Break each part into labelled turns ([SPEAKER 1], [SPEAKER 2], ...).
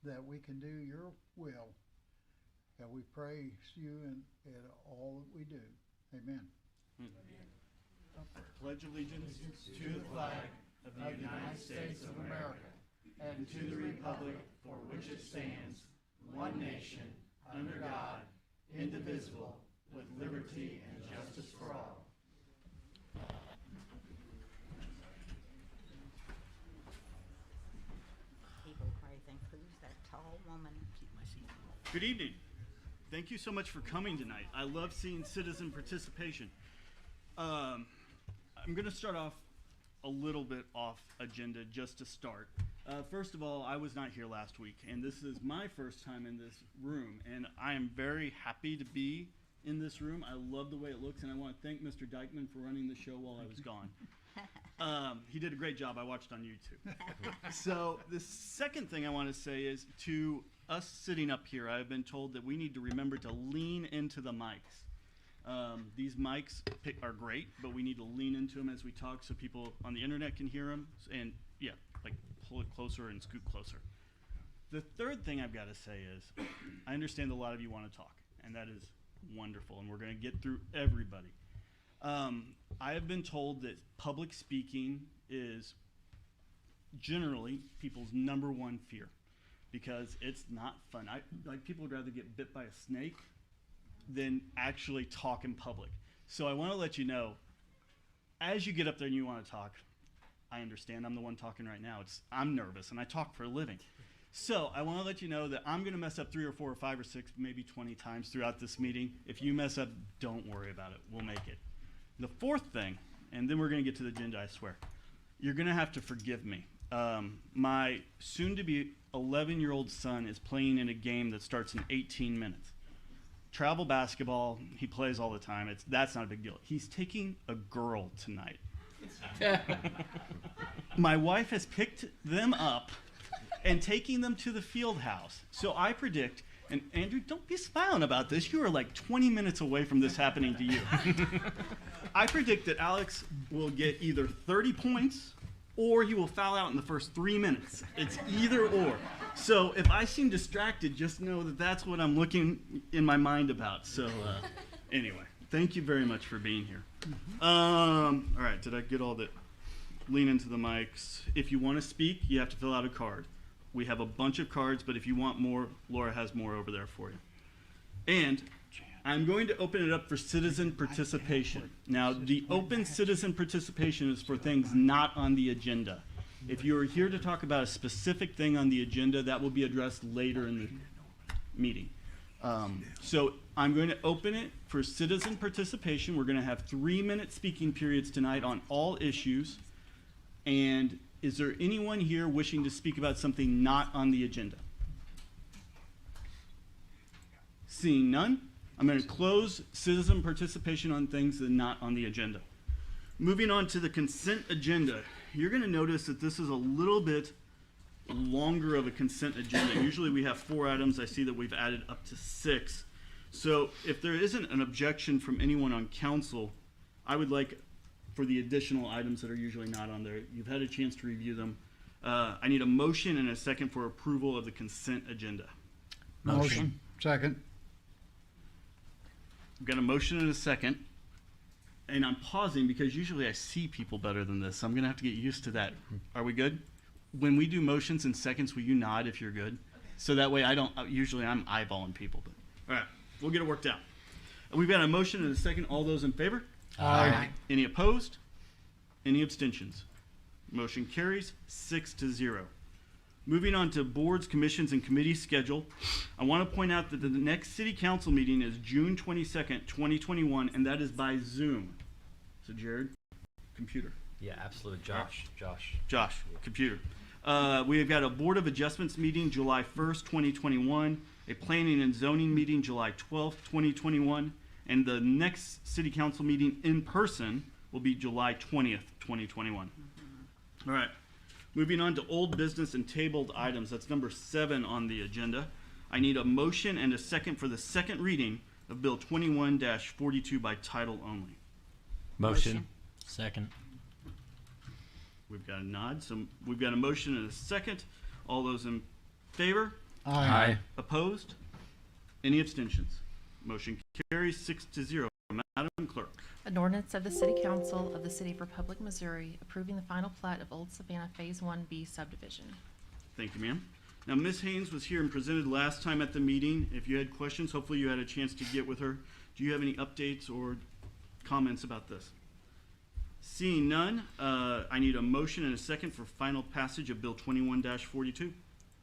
[SPEAKER 1] that we can do your will. And we praise you in all that we do. Amen.
[SPEAKER 2] Pledge allegiance to the flag of the United States of America and to the republic for which it stands, one nation, under God, indivisible, with liberty and justice for all.
[SPEAKER 3] People probably think, who's that tall woman?
[SPEAKER 2] Good evening. Thank you so much for coming tonight. I love seeing citizen participation. I'm going to start off a little bit off agenda just to start. First of all, I was not here last week, and this is my first time in this room, and I am very happy to be in this room. I love the way it looks, and I want to thank Mr. Dykeman for running the show while I was gone. He did a great job. I watched on YouTube. So the second thing I want to say is to us sitting up here, I've been told that we need to remember to lean into the mics. These mics are great, but we need to lean into them as we talk so people on the internet can hear them. And yeah, like pull it closer and scoot closer. The third thing I've got to say is I understand a lot of you want to talk, and that is wonderful, and we're going to get through everybody. I have been told that public speaking is generally people's number one fear because it's not fun. Like people would rather get bit by a snake than actually talk in public. So I want to let you know, as you get up there and you want to talk, I understand I'm the one talking right now. I'm nervous and I talk for a living. So I want to let you know that I'm going to mess up 3 or 4 or 5 or 6, maybe 20 times throughout this meeting. If you mess up, don't worry about it. We'll make it. The fourth thing, and then we're going to get to the agenda, I swear. You're going to have to forgive me. My soon-to-be 11-year-old son is playing in a game that starts in 18 minutes. Travel basketball, he plays all the time. That's not a big deal. He's taking a girl tonight. My wife has picked them up and taking them to the field house. So I predict, and Andrew, don't be smiling about this. You are like 20 minutes away from this happening to you. I predict that Alex will get either 30 points or he will foul out in the first 3 minutes. It's either or. So if I seem distracted, just know that that's what I'm looking in my mind about. So anyway, thank you very much for being here. All right, did I get all that? Lean into the mics. If you want to speak, you have to fill out a card. We have a bunch of cards, but if you want more, Laura has more over there for you. And I'm going to open it up for citizen participation. Now, the open citizen participation is for things not on the agenda. If you are here to talk about a specific thing on the agenda, that will be addressed later in the meeting. So I'm going to open it for citizen participation. We're going to have 3-minute speaking periods tonight on all issues. And is there anyone here wishing to speak about something not on the agenda? Seeing none, I'm going to close citizen participation on things that are not on the agenda. Moving on to the consent agenda, you're going to notice that this is a little bit longer of a consent agenda. Usually we have 4 items. I see that we've added up to 6. So if there isn't an objection from anyone on council, I would like for the additional items that are usually not on there. You've had a chance to review them. I need a motion and a second for approval of the consent agenda.
[SPEAKER 1] Motion. Second.
[SPEAKER 2] I've got a motion and a second. And I'm pausing because usually I see people better than this. So I'm going to have to get used to that. Are we good? When we do motions and seconds, will you nod if you're good? So that way I don't, usually I'm eyeballing people. But all right, we'll get it worked out. We've got a motion and a second. All those in favor?
[SPEAKER 1] Aye.
[SPEAKER 2] Any opposed? Any abstentions? Motion carries 6-0. Moving on to boards, commissions, and committees schedule, I want to point out that the next city council meeting is June 22nd, 2021, and that is by Zoom. So Jared, computer.
[SPEAKER 4] Yeah, absolutely. Josh,
[SPEAKER 2] computer. We have got a Board of Adjustments meeting July 1st, 2021, a Planning and Zoning meeting July 12th, 2021, and the next City Council meeting in person will be July 20th, 2021. All right. Moving on to old business and tabled items. That's number 7 on the agenda. I need a motion and a second for the second reading of Bill 21-42 by title only.
[SPEAKER 4] Motion. Second.
[SPEAKER 2] We've got a nod. So we've got a motion and a second. All those in favor?
[SPEAKER 4] Aye.
[SPEAKER 2] Opposed? Any abstentions? Motion carries 6-0. Madam Clerk.
[SPEAKER 5] An ordinance of the City Council of the City of Republic, Missouri, approving the final plat of Old Savannah Phase 1B subdivision.
[SPEAKER 2] Thank you, ma'am. Now, Ms. Haynes was here and presented last time at the meeting. If you had questions, hopefully you had a chance to get with her. Do you have any updates or comments about this? Seeing none, I need a motion and a second for final passage of Bill 21-42.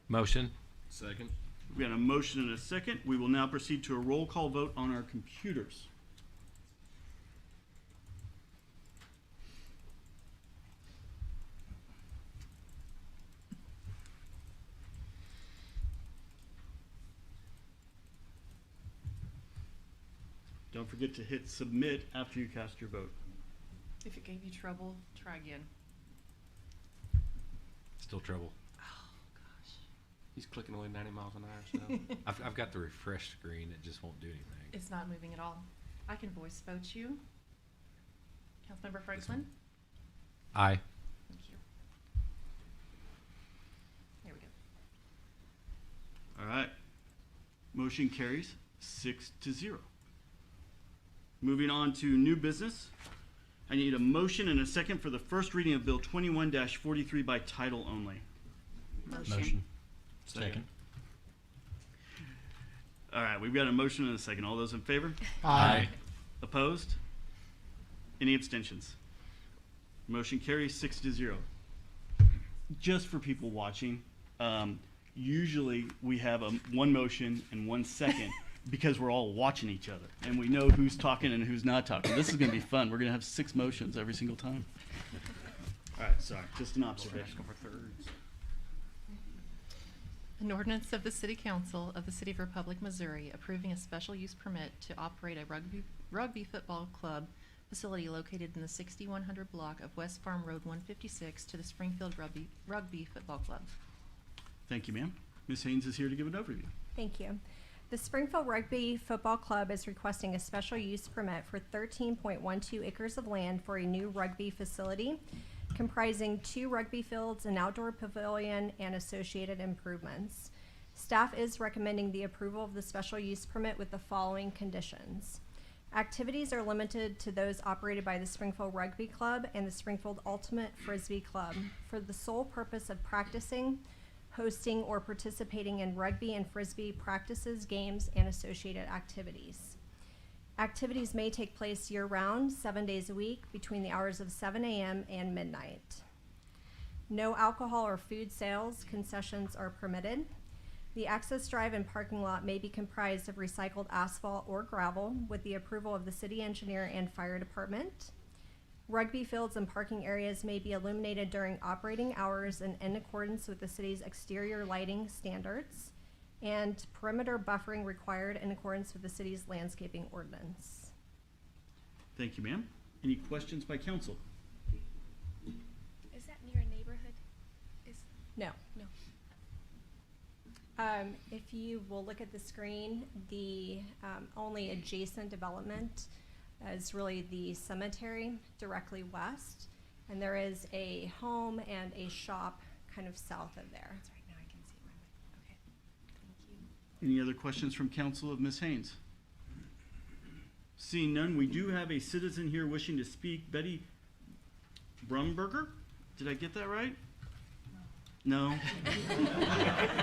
[SPEAKER 4] Motion.
[SPEAKER 6] Second.
[SPEAKER 2] We got a motion and a second. We will now proceed to a roll call vote on our computers. Don't forget to hit submit after you cast your vote.
[SPEAKER 5] If it gave you trouble, try again.
[SPEAKER 4] Still trouble.
[SPEAKER 6] He's clicking away 90 miles an hour. So
[SPEAKER 4] I've got the refresh screen. It just won't do anything.
[SPEAKER 5] It's not moving at all. I can voice vote you. Councilmember Franklin?
[SPEAKER 4] Aye.
[SPEAKER 5] Thank you. There we go.
[SPEAKER 2] All right. Motion carries 6-0. Moving on to new business. I need a motion and a second for the first reading of Bill 21-43 by title only.
[SPEAKER 4] Motion. Second.
[SPEAKER 2] All right, we've got a motion and a second. All those in favor?
[SPEAKER 4] Aye.
[SPEAKER 2] Opposed? Any abstentions? Motion carries 6-0. Just for people watching, usually we have one motion and 1 second because we're all watching each other and we know who's talking and who's not talking. This is going to be fun. We're going to have 6 motions every single time. All right, sorry, just an observation.
[SPEAKER 5] An ordinance of the City Council of the City of Republic, Missouri, approving a special use permit to operate a rugby football club facility located in the 6100 block of West Farm Road 156 to the Springfield Rugby Football Club.
[SPEAKER 2] Thank you, ma'am. Ms. Haynes is here to give an overview.
[SPEAKER 7] Thank you. The Springfield Rugby Football Club is requesting a special use permit for 13.12 acres of land for a new rugby facility comprising 2 rugby fields, an outdoor pavilion, and associated improvements. Staff is recommending the approval of the special use permit with the following conditions. Activities are limited to those operated by the Springfield Rugby Club and the Springfield Ultimate Frisbee Club for the sole purpose of practicing, hosting, or participating in rugby and frisbee practices, games, and associated activities. Activities may take place year-round, 7 days a week, between the hours of 7 a.m. and midnight. No alcohol or food sales, concessions are permitted. The access drive and parking lot may be comprised of recycled asphalt or gravel with the approval of the city engineer and fire department. Rugby fields and parking areas may be illuminated during operating hours and in accordance with the city's exterior lighting standards, and perimeter buffering required in accordance with the city's landscaping ordinance.
[SPEAKER 2] Thank you, ma'am. Any questions by council?
[SPEAKER 8] Is that near a neighborhood?
[SPEAKER 7] No.
[SPEAKER 8] No.
[SPEAKER 7] If you will look at the screen, the only adjacent development is really the cemetery directly west, and there is a home and a shop kind of south of there.
[SPEAKER 8] That's right, now I can see it. Okay, thank you.
[SPEAKER 2] Any other questions from council of Ms. Haynes? Seeing none, we do have a citizen here wishing to speak. Betty Brumberger? Did I get that right? No.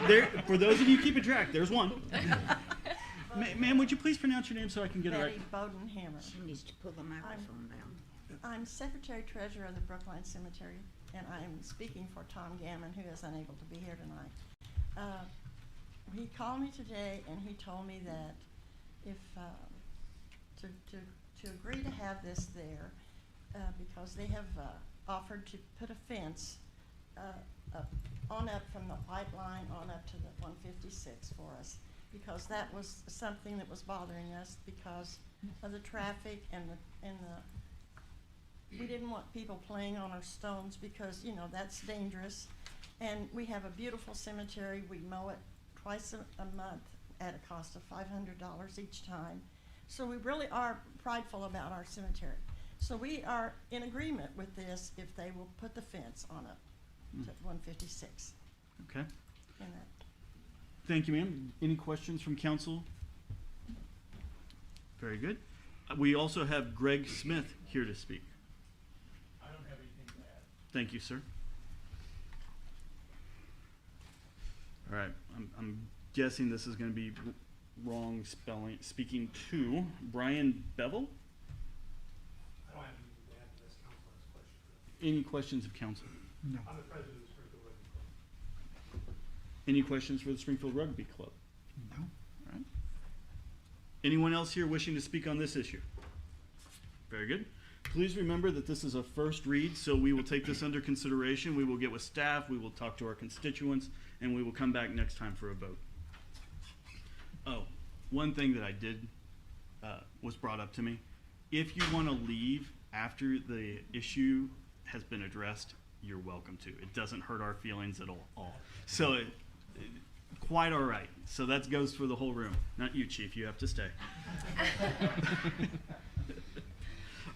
[SPEAKER 2] There, for those of you keeping track, there's one. Ma'am, would you please pronounce your name so I can get it right?
[SPEAKER 9] Betty Bodenhammer.
[SPEAKER 3] She needs to pull the microphone down.
[SPEAKER 9] I'm Secretary Treasurer of the Brookline Cemetery, and I'm speaking for Tom Gammon, who is unable to be here tonight. He called me today, and he told me that if to agree to have this there, because they have offered to put a fence on up from the white line on up to the 156 for us, because that was something that was bothering us because of the traffic and the we didn't want people playing on our stones because, you know, that's dangerous. And we have a beautiful cemetery. We mow it twice a month at a cost of $500 each time. So we really are prideful about our cemetery. So we are in agreement with this if they will put the fence on up to 156.
[SPEAKER 2] Okay.
[SPEAKER 9] And that.
[SPEAKER 2] Thank you, ma'am. Any questions from council? Very good. We also have Greg Smith here to speak.
[SPEAKER 10] I don't have anything to add.
[SPEAKER 2] Thank you, sir. All right, I'm guessing this is going to be wrong spelling. Speaking to Brian Bevel.
[SPEAKER 10] I don't have anything to add to this. Council has questions.
[SPEAKER 2] Any questions of council?
[SPEAKER 1] No.
[SPEAKER 10] I'm the president of the Springfield Rugby Club.
[SPEAKER 2] Any questions for the Springfield Rugby Club?
[SPEAKER 1] No.
[SPEAKER 2] All right. Anyone else here wishing to speak on this issue? Very good. Please remember that this is a first read, so we will take this under consideration. We will get with staff, we will talk to our constituents, and we will come back next time for a vote. Oh, one thing that I did, was brought up to me. If you want to leave after the issue has been addressed, you're welcome to. It doesn't hurt our feelings at all. So, quite all right. So that goes for the whole room. Not you, Chief. You have to stay.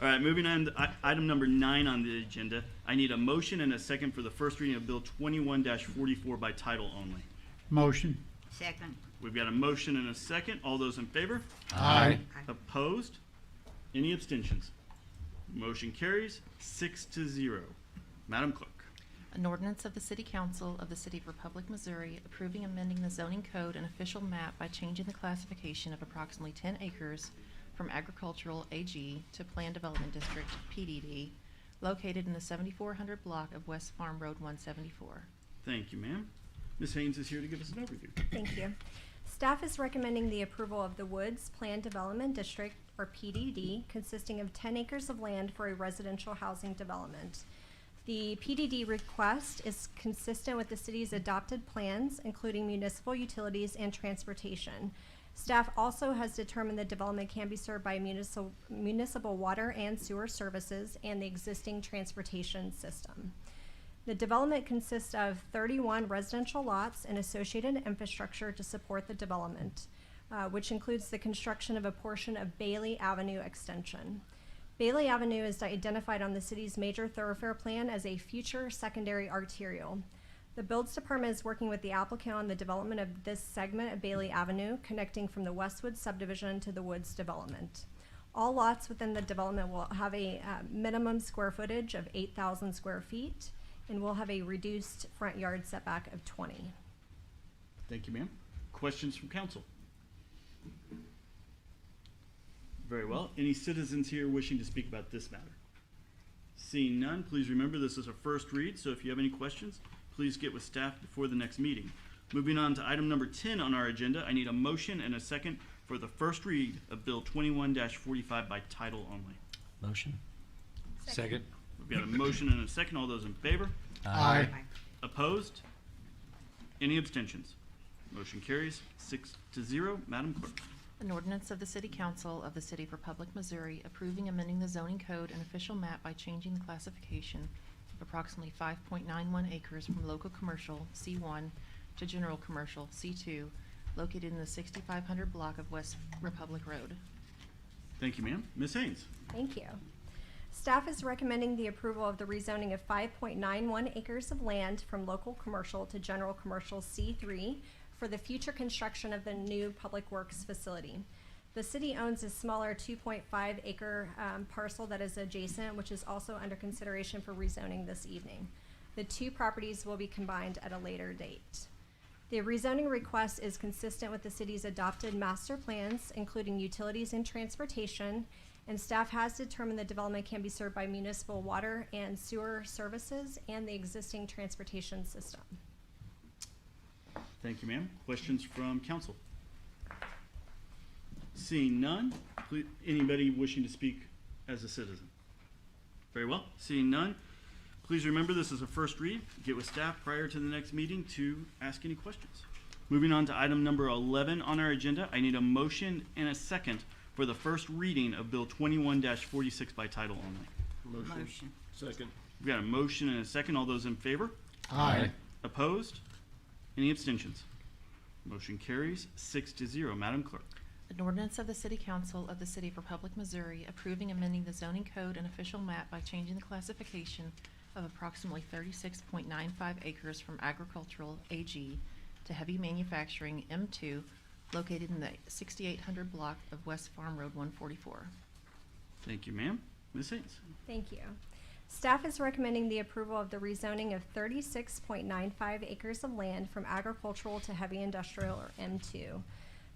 [SPEAKER 2] All right, moving on to item number 9 on the agenda. I need a motion and a second for the first reading of Bill 21-44 by title only.
[SPEAKER 1] Motion.
[SPEAKER 3] Second.
[SPEAKER 2] We've got a motion and a second. All those in favor?
[SPEAKER 1] Aye.
[SPEAKER 2] Opposed? Any abstentions? Motion carries 6-0. Madam Clerk.
[SPEAKER 5] An ordinance of the City Council of the City of Republic, Missouri, approving amending the zoning code and official map by changing the classification of approximately 10 acres from agricultural AG to Planned Development District PDD, located in the 7400 block of West Farm Road 174.
[SPEAKER 2] Thank you, ma'am. Ms. Haynes is here to give us an overview.
[SPEAKER 7] Thank you. Staff is recommending the approval of the Woods Planned Development District, or PDD, consisting of 10 acres of land for a residential housing development. The PDD request is consistent with the city's adopted plans, including municipal utilities and transportation. Staff also has determined the development can be served by municipal water and sewer services and the existing transportation system. The development consists of 31 residential lots and associated infrastructure to support the development, which includes the construction of a portion of Bailey Avenue extension. Bailey Avenue is identified on the city's major thoroughfare plan as a future secondary arterial. The Builds Department is working with the applicant on the development of this segment of Bailey Avenue, connecting from the Westwood subdivision to the Woods development. All lots within the development will have a minimum square footage of 8,000 square feet and will have a reduced front yard setback of 20.
[SPEAKER 2] Thank you, ma'am. Questions from council? Very well. Any citizens here wishing to speak about this matter? Seeing none, please remember this is a first read, so if you have any questions, please get with staff before the next meeting. Moving on to item number 10 on our agenda, I need a motion and a second for the first read of Bill 21-45 by title only.
[SPEAKER 4] Motion. Second.
[SPEAKER 2] We've got a motion and a second. All those in favor?
[SPEAKER 1] Aye.
[SPEAKER 2] Opposed? Any abstentions? Motion carries 6-0. Madam Clerk.
[SPEAKER 5] An ordinance of the City Council of the City of Republic, Missouri, approving amending the zoning code and official map by changing the classification of approximately 5.91 acres from local commercial C1 to general commercial C2, located in the 6500 block of West Republic Road.
[SPEAKER 2] Thank you, ma'am. Ms. Haynes.
[SPEAKER 7] Thank you. Staff is recommending the approval of the rezoning of 5.91 acres of land from local commercial to general commercial C3 for the future construction of the new Public Works facility. The city owns a smaller 2.5 acre parcel that is adjacent, which is also under consideration for rezoning this evening. The two properties will be combined at a later date. The rezoning request is consistent with the city's adopted master plans, including utilities and transportation, and staff has determined the development can be served by municipal water and sewer services and the existing transportation system.
[SPEAKER 2] Thank you, ma'am. Questions from council? Seeing none, anybody wishing to speak as a citizen? Very well. Seeing none, please remember this is a first read. Get with staff prior to the next meeting to ask any questions. Moving on to item number 11 on our agenda, I need a motion and a second for the first reading of Bill 21-46 by title only.
[SPEAKER 3] Motion.
[SPEAKER 6] Second.
[SPEAKER 2] We've got a motion and a second. All those in favor?
[SPEAKER 1] Aye.
[SPEAKER 2] Opposed? Any abstentions? Motion carries 6-0. Madam Clerk.
[SPEAKER 5] An ordinance of the City Council of the City of Republic, Missouri, approving amending the zoning code and official map by changing the classification of approximately 36.95 acres from agricultural AG to heavy manufacturing M2 located in the 6800 block of West Farm Road 144.
[SPEAKER 2] Thank you, ma'am. Ms. Haynes.
[SPEAKER 7] Thank you. Staff is recommending the approval of the rezoning of 36.95 acres of land from agricultural to heavy industrial, or M2.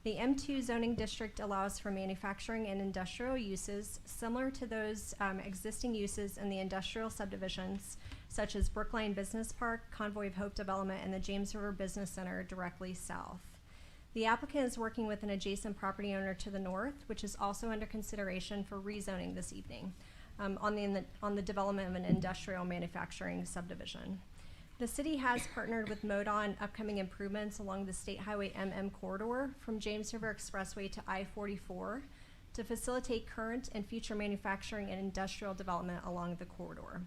[SPEAKER 7] The M2 zoning district allows for manufacturing and industrial uses similar to those existing uses in the industrial subdivisions, such as Brookline Business Park, Convoy of Hope Development, and the James River Business Center directly south. The applicant is working with an adjacent property owner to the north, which is also under consideration for rezoning this evening, on the development of an industrial manufacturing subdivision. The city has partnered with MoDOT on upcoming improvements along the State Highway MM corridor from James River Expressway to I-44 to facilitate current and future manufacturing and industrial development along the corridor.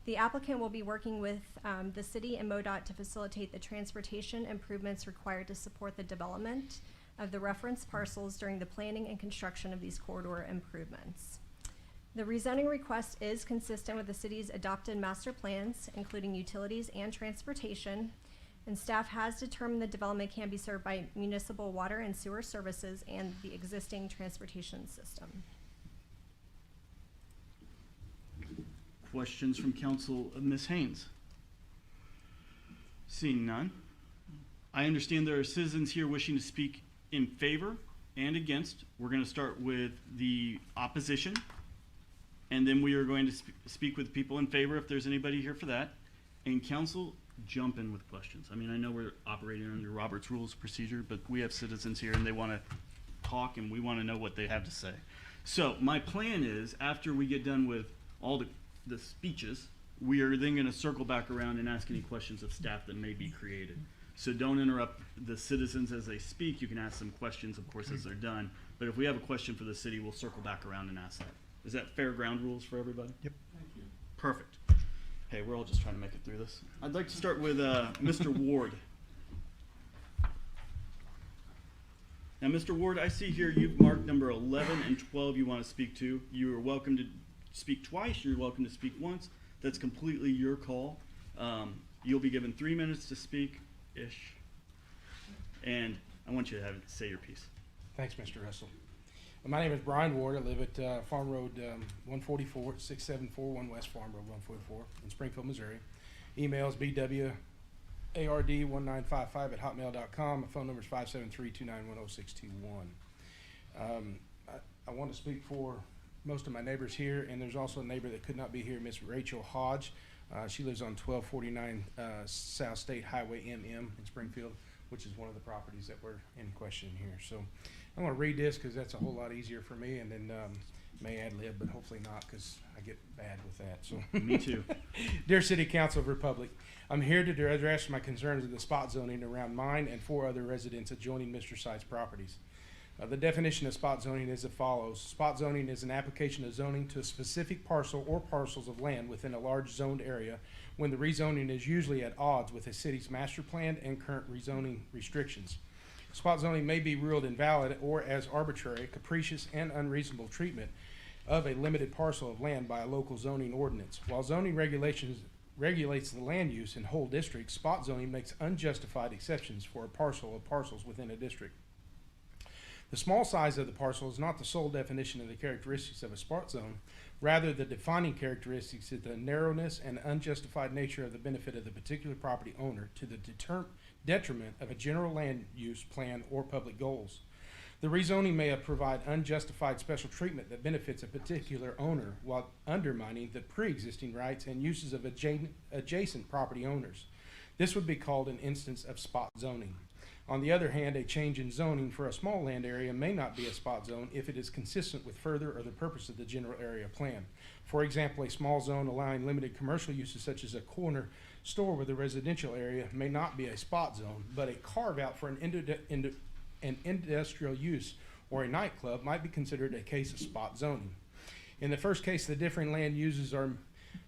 [SPEAKER 7] The applicant will be working with the city and MoDOT to facilitate the transportation improvements required to support the development of the reference parcels during the planning and construction of these corridor improvements. The rezoning request is consistent with the city's adopted master plans, including utilities and transportation, and staff has determined the development can be served by municipal water and sewer services and the existing transportation system.
[SPEAKER 2] Questions from council of Ms. Haynes? Seeing none. I understand there are citizens here wishing to speak in favor and against. We're going to start with the opposition, and then we are going to speak with people in favor if there's anybody here for that. And council, jump in with questions. I mean, I know we're operating under Robert's Rules of Procedure, but we have citizens here and they want to talk and we want to know what they have to say. So my plan is, after we get done with all the speeches, we are then going to circle back around and ask any questions of staff that may be created. So don't interrupt the citizens as they speak. You can ask them questions, of course, as they're done. But if we have a question for the city, we'll circle back around and ask that. Is that fair ground rules for everybody?
[SPEAKER 1] Yep.
[SPEAKER 10] Thank you.
[SPEAKER 2] Perfect. Hey, we're all just trying to make it through this. I'd like to start with Mr. Ward. Now, Mr. Ward, I see here you've marked number 11 and 12 you want to speak to. You are welcome to speak twice. You're welcome to speak once. That's completely your call. You'll be given 3 minutes to speak-ish. And I want you to say your piece.
[SPEAKER 10] Thanks, Mr. Russell. My name is Brian Ward. I live at Farm Road 144, 6741 West Farm Road 144 in Springfield, Missouri. Email is bward1955@hotmail.com. My phone number is 573-291-0621. I want to speak for most of my neighbors here, and there's also a neighbor that could not be here, Miss Rachel Hodge. She lives on 1249 South State Highway MM in Springfield, which is one of the properties that we're in question here. So I'm going to read this because that's a whole lot easier for me, and then may ad lib, but hopefully not, because I get bad with that. So
[SPEAKER 2] Me too.
[SPEAKER 10] Dear City Council of Republic, I'm here to address my concerns of the spot zoning around mine and 4 other residents adjoining Mr. Site's properties. The definition of spot zoning is as follows. Spot zoning is an application of zoning to a specific parcel or parcels of land within a large zoned area when the rezoning is usually at odds with a city's master plan and current rezoning restrictions. Spot zoning may be ruled invalid or as arbitrary, capricious, and unreasonable treatment of a limited parcel of land by a local zoning ordinance. While zoning regulations regulates the land use in whole districts, spot zoning makes unjustified exceptions for a parcel of parcels within a district. The small size of the parcel is not the sole definition of the characteristics of a spot zone. Rather, the defining characteristics is the narrowness and unjustified nature of the benefit of the particular property owner to the detriment of a general land use plan or public goals. The rezoning may provide unjustified special treatment that benefits a particular owner while undermining the pre-existing rights and uses of adjacent property owners. This would be called an instance of spot zoning. On the other hand, a change in zoning for a small land area may not be a spot zone if it is consistent with further or the purpose of the general area plan. For example, a small zone allowing limited commercial uses such as a corner store with a residential area may not be a spot zone, but a carve out for an industrial use or a nightclub might be considered a case of spot zoning. In the first case, the differing land uses are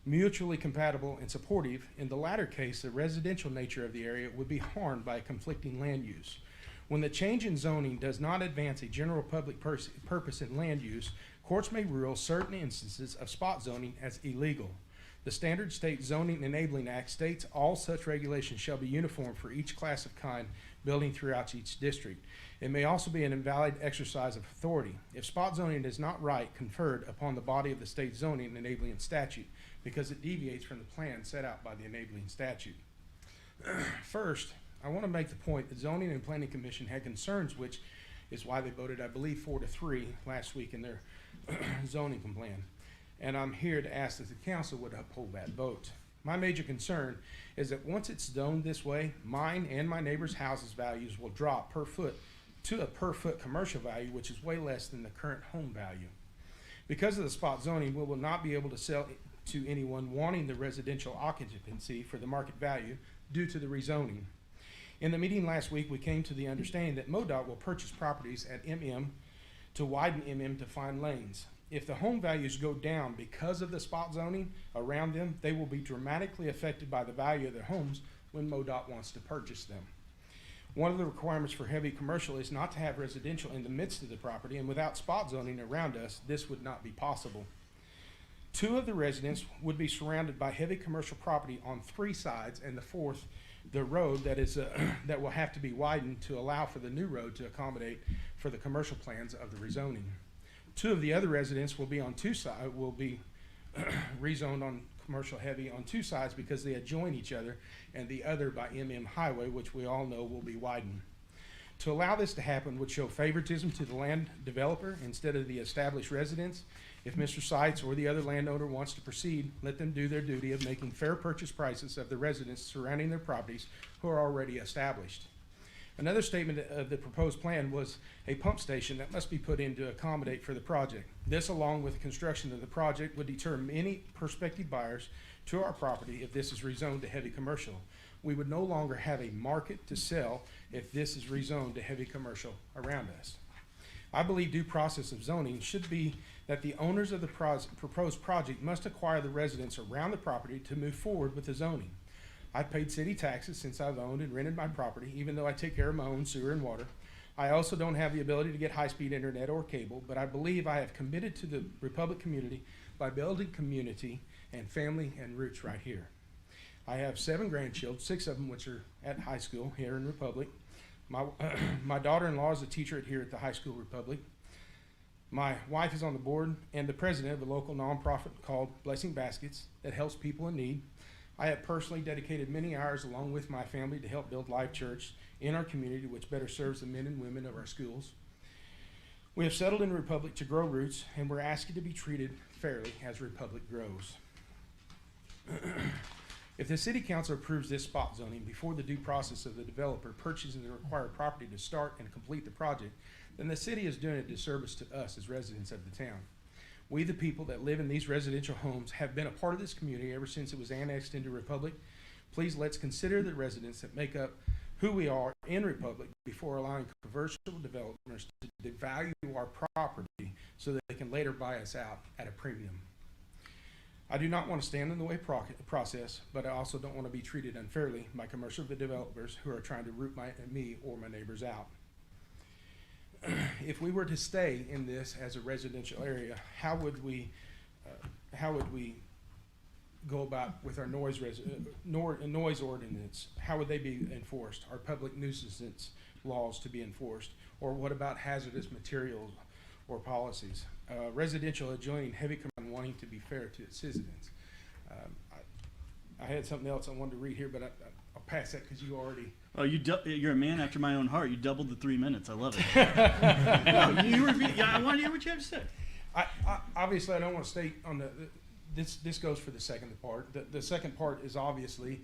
[SPEAKER 10] mutually compatible and supportive. In the latter case, the residential nature of the area would be harmed by conflicting land use. When the change in zoning does not advance a general public purpose in land use, courts may rule certain instances of spot zoning as illegal. The Standard State Zoning Enabling Act states all such regulations shall be uniform for each class of kind building throughout each district. It may also be an invalid exercise of authority if spot zoning is not right conferred upon the body of the state zoning and enabling statute, because it deviates from the plan set out by the enabling statute. First, I want to make the point that Zoning and Planning Commission had concerns, which is why they voted, I believe, 4-3 last week in their zoning plan. And I'm here to ask that the council would uphold that vote. My major concern is that once it's zoned this way, mine and my neighbor's houses' values will drop per foot to a per foot commercial value, which is way less than the current home value. Because of the spot zoning, we will not be able to sell to anyone wanting the residential occupancy for the market value due to the rezoning. In the meeting last week, we came to the understanding that MoDOT will purchase properties at MM to widen MM to find lanes. If the home values go down because of the spot zoning around them, they will be dramatically affected by the value of their homes when MoDOT wants to purchase them. One of the requirements for heavy commercial is not to have residential in the midst of the property, and without spot zoning around us, this would not be possible. 2 of the residents would be surrounded by heavy commercial property on 3 sides, and the 4th, the road that is that will have to be widened to allow for the new road to accommodate for the commercial plans of the rezoning. 2 of the other residents will be on 2 sides, will be rezoned on commercial heavy on 2 sides because they adjoin each other, and the other by MM Highway, which we all know will be widened. To allow this to happen would show favoritism to the land developer instead of the established residents. If Mr. Seitz or the other landowner wants to proceed, let them do their duty of making fair purchase prices of the residents surrounding their properties who are already established. Another statement of the proposed plan was a pump station that must be put in to accommodate for the project. This, along with the construction of the project, would deter many prospective buyers to our property if this is rezoned to heavy commercial. We would no longer have a market to sell if this is rezoned to heavy commercial around us. I believe due process of zoning should be that the owners of the proposed project must acquire the residents around the property to move forward with the zoning. I've paid city taxes since I've owned and rented my property, even though I take care of my own sewer and water. I also don't have the ability to get high-speed internet or cable, but I believe I have committed to the Republic community by building community and family and roots right here. I have 7 grandchildren, 6 of them which are at high school here in Republic. My daughter-in-law is a teacher here at the high school Republic. My wife is on the board and the president of a local nonprofit called Blessing Baskets that helps people in need. I have personally dedicated many hours along with my family to help build Life Church in our community, which better serves the men and women of our schools. We have settled in Republic to grow roots, and we're asking to be treated fairly as Republic grows. If the city council approves this spot zoning before the due process of the developer purchasing the required property to start and complete the project, then the city is doing a disservice to us as residents of the town. We, the people that live in these residential homes, have been a part of this community ever since it was annexed into Republic. Please let's consider the residents that make up who we are in Republic before allowing commercial developers to devalue our property so that they can later buy us out at a premium. I do not want to stand in the way process, but I also don't want to be treated unfairly by commercial developers who are trying to root me or my neighbors out. If we were to stay in this as a residential area, how would we go about with our noise ordinance? How would they be enforced? Our public nuisance laws to be enforced? Or what about hazardous materials or policies? Residential adjoining heavy commercial wanting to be fair to its citizens. I had something else I wanted to read here, but I'll pass that because you already.
[SPEAKER 2] Oh, you're a man after my own heart. You doubled the 3 minutes. I love it. No, I want to hear what you have to say.
[SPEAKER 10] Obviously, I don't want to state on this goes for the second part. The second part is obviously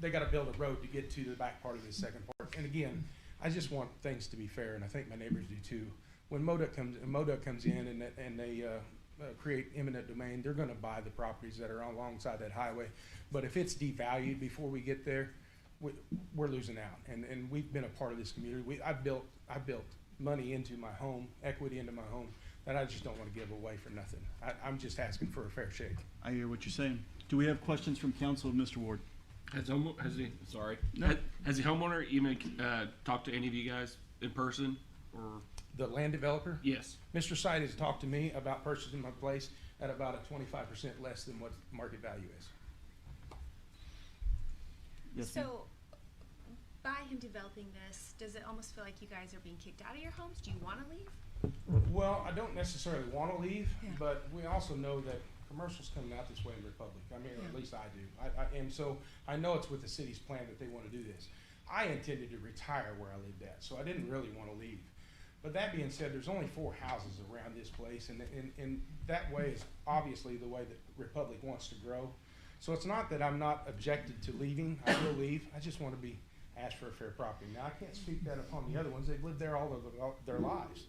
[SPEAKER 10] they got to build a road to get to the back part of the second part. And again, I just want things to be fair, and I think my neighbors do too. When MoDOT comes in and they create eminent domain, they're going to buy the properties that are alongside that highway. But if it's devalued before we get there, we're losing out. And we've been a part of this community. I built money into my home, equity into my home, that I just don't want to give away for nothing. I'm just asking for a fair shake.
[SPEAKER 2] I hear what you're saying. Do we have questions from council of Mr. Ward?
[SPEAKER 6] Has the homeowner even talked to any of you guys in person or?
[SPEAKER 10] The land developer?
[SPEAKER 6] Yes.
[SPEAKER 10] Mr. Seid has talked to me about purchasing my place at about a 25% less than what market value is.
[SPEAKER 2] Yes, ma'am.
[SPEAKER 8] So, by him developing this, does it almost feel like you guys are being kicked out of your homes? Do you want to leave?
[SPEAKER 10] Well, I don't necessarily want to leave,
[SPEAKER 8] Yeah.
[SPEAKER 10] but we also know that commercials coming out this way in Republic. I mean, or at least I do. And so I know it's with the city's plan that they want to do this. I intended to retire where I lived at, so I didn't really want to leave. But that being said, there's only 4 houses around this place, and that way is obviously the way that Republic wants to grow. So it's not that I'm not objected to leaving. I will leave. I just want to be asked for a fair property. Now, I can't speak that upon the other ones. They've lived there all of their lives,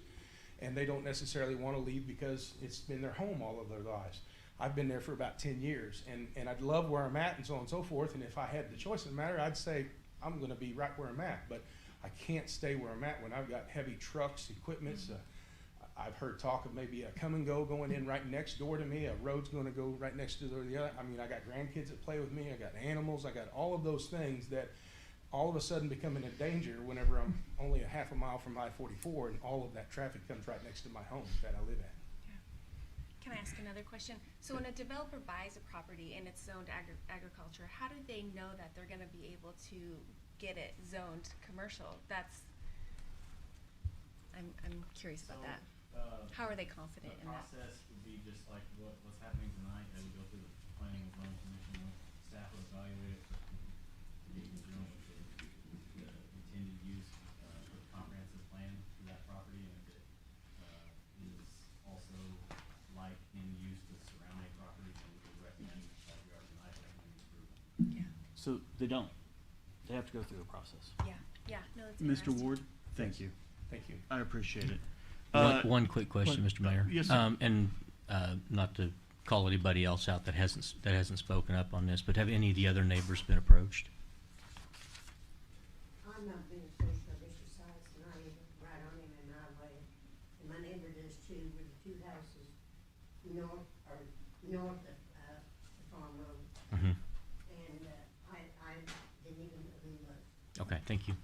[SPEAKER 10] and they don't necessarily want to leave because it's been their home all of their lives. I've been there for about 10 years, and I love where I'm at and so on and so forth. And if I had the choice of the matter, I'd say I'm going to be right where I'm at. But I can't stay where I'm at when I've got heavy trucks, equipments. I've heard talk of maybe a come and go going in right next door to me. A road's going to go right next to the other. I mean, I got grandkids that play with me. I got animals. I got all of those things that all of a sudden become in danger whenever I'm only a half a mile from I-44 and all of that traffic comes right next to my home that I live at.
[SPEAKER 8] Can I ask another question? So when a developer buys a property and it's zoned agriculture, how do they know that they're gonna be able to get it zoned commercial? I'm curious about that. How are they confident in that?
[SPEAKER 11] The process would be just like what's happening tonight. They would go through the planning and zoning commission, staff would evaluate it for the intended use for the comprehensive plan for that property, and if it is also like in use to surrounding properties, then we would recommend, like we are tonight, recommend approval.
[SPEAKER 8] Yeah,
[SPEAKER 2] So they don't. They have to go through the process.
[SPEAKER 8] yeah, no, that's
[SPEAKER 2] Mr.
[SPEAKER 8] interesting.
[SPEAKER 2] Ward, thank you.
[SPEAKER 10] Thank you.
[SPEAKER 2] I appreciate it.
[SPEAKER 4] One quick question, Mr. Mayor.
[SPEAKER 2] Yes, sir.
[SPEAKER 4] And not to call anybody else out that hasn't spoken up on this, but have any of the other neighbors been approached?
[SPEAKER 3] I've not been approached by Mr. Sides, and I live right on him in my way. And my neighbor does too, with the 2 houses north of the farm road.
[SPEAKER 4] Mm-hmm.
[SPEAKER 3] And I didn't even know who he was.
[SPEAKER 4] Okay, thank you.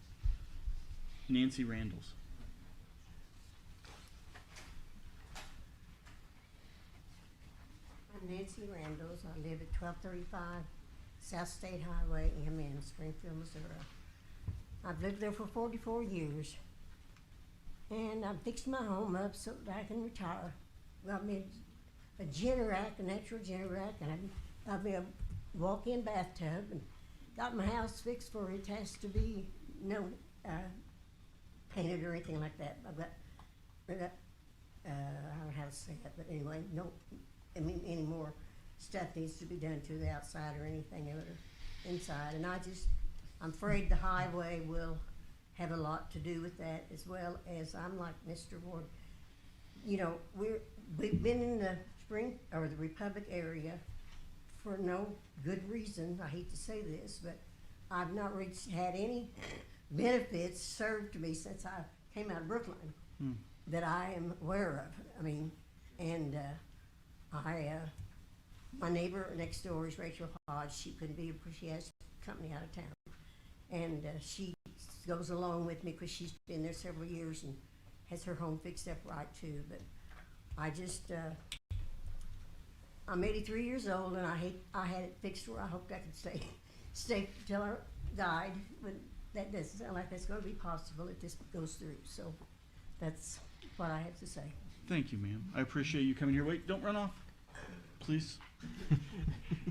[SPEAKER 2] Nancy Randalls.
[SPEAKER 3] I'm Nancy Randalls. I live at 1235 South State Highway, MN, Springfield, Missouri. I've lived there for 44 years. And I'm fixing my home up so that I can retire. Got me a Generac, a natural Generac, and I've got a walk-in bathtub, and got my house fixed for it. Has to be painted or anything like that. I don't know how to say that, but anyway, any more stuff needs to be done to the outside or anything other inside. And I'm afraid the highway will have a lot to do with that, as well as I'm like Mr. Ward. You know, we've been in the the Republic area for no good reason. I hate to say this, but I've not had any benefits served to me since I came out of Brookline that I am aware of. I mean, and my neighbor next door is Rachel Hodge. She couldn't be, she has company out of town, and she goes along with me because she's been there several years and has her home fixed up right too. But I'm 83 years old, and I had it fixed where I hoped I could stay till I died. But that doesn't sound like that's going to be possible if this goes through. So that's what I have to say.
[SPEAKER 2] Thank you, ma'am. I appreciate you coming here. Wait, don't run off, please.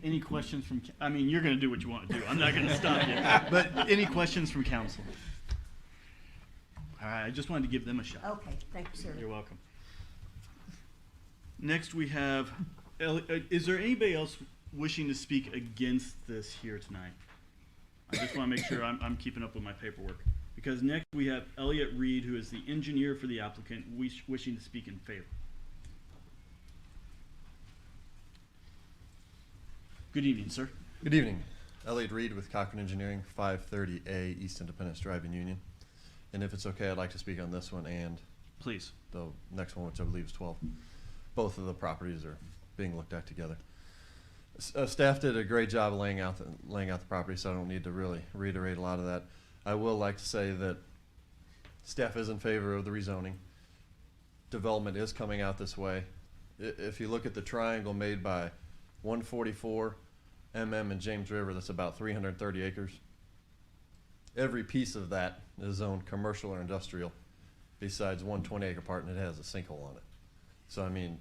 [SPEAKER 2] Any questions from, I mean, you're going to do what you want to do. I'm not going to stop you. But any questions from council? All right, I just wanted to give them a shot.
[SPEAKER 3] Okay, thank you, sir.
[SPEAKER 2] You're welcome. Next we have, is there anybody else wishing to speak against this here tonight? I just want to make sure I'm keeping up with my paperwork. Because next we have Elliot Reed, who is the engineer for the applicant, wishing to speak in favor. Good evening, sir.
[SPEAKER 12] Good evening. Elliot Reed with Cochran Engineering, 530A East Independence Drive in Union. And if it's okay, I'd like to speak on this one and
[SPEAKER 2] Please.
[SPEAKER 12] the next one, which I believe is 12. Both of the properties are being looked at together. Staff did a great job of laying out the property, so I don't need to really reiterate a lot of that. I will like to say that staff is in favor of the rezoning. Development is coming out this way. If you look at the triangle made by 144, MM, and James River, that's about 330 acres. every piece of that is zoned commercial or industrial, besides one 20-acre part, and it has a sinkhole on it. So, I mean,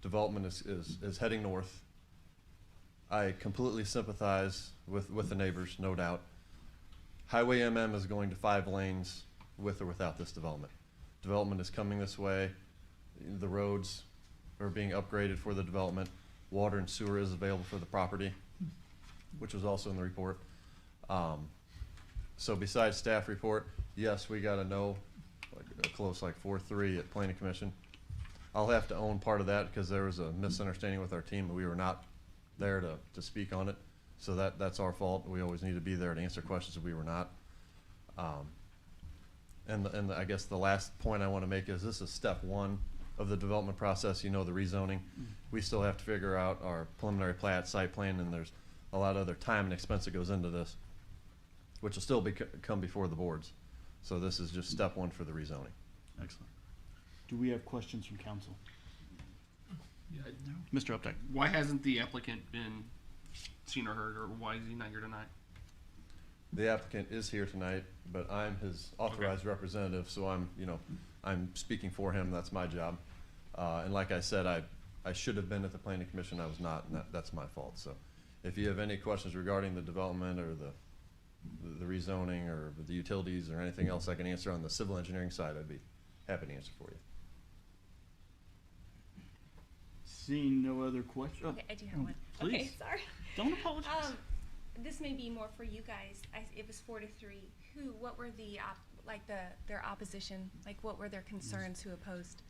[SPEAKER 12] development is heading north. I completely sympathize with the neighbors, no doubt. Highway MM is going to 5 lanes with or without this development. Development is coming this way. The roads are being upgraded for the development. Water and sewer is available for the property, which was also in the report. So besides staff report, yes, we got a no, like a close like 4-3 at Planning Commission. I'll have to own part of that because there was a misunderstanding with our team, and we were not there to speak on it. So that's our fault. We always need to be there to answer questions if we were not. And I guess the last point I want to make is this is step 1 of the development process, you know, the rezoning. We still have to figure out our preliminary plat, site plan, and there's a lot of other time and expense that goes into this, which will still come before the boards. So this is just step 1 for the rezoning.
[SPEAKER 2] Excellent. Do we have questions from council?
[SPEAKER 6] Yeah,
[SPEAKER 2] Mr. Updike.
[SPEAKER 6] why hasn't the applicant been seen or heard, or why is he not here tonight?
[SPEAKER 12] The applicant is here tonight, but I'm his authorized representative, so I'm speaking for him. That's my job. And like I said, I should have been at the Planning Commission. I was not, and that's my fault. So if you have any questions regarding the development or the rezoning or the utilities or anything else I can answer on the civil engineering side, I'd be happy to answer for you.
[SPEAKER 2] Seeing no other questions.
[SPEAKER 8] Okay, I do have one.
[SPEAKER 2] Please.
[SPEAKER 8] Okay, sorry.
[SPEAKER 2] Don't apologize.
[SPEAKER 8] This may be more for you guys. It was 4-3. What were their opposition? Like, what were their concerns? Who opposed?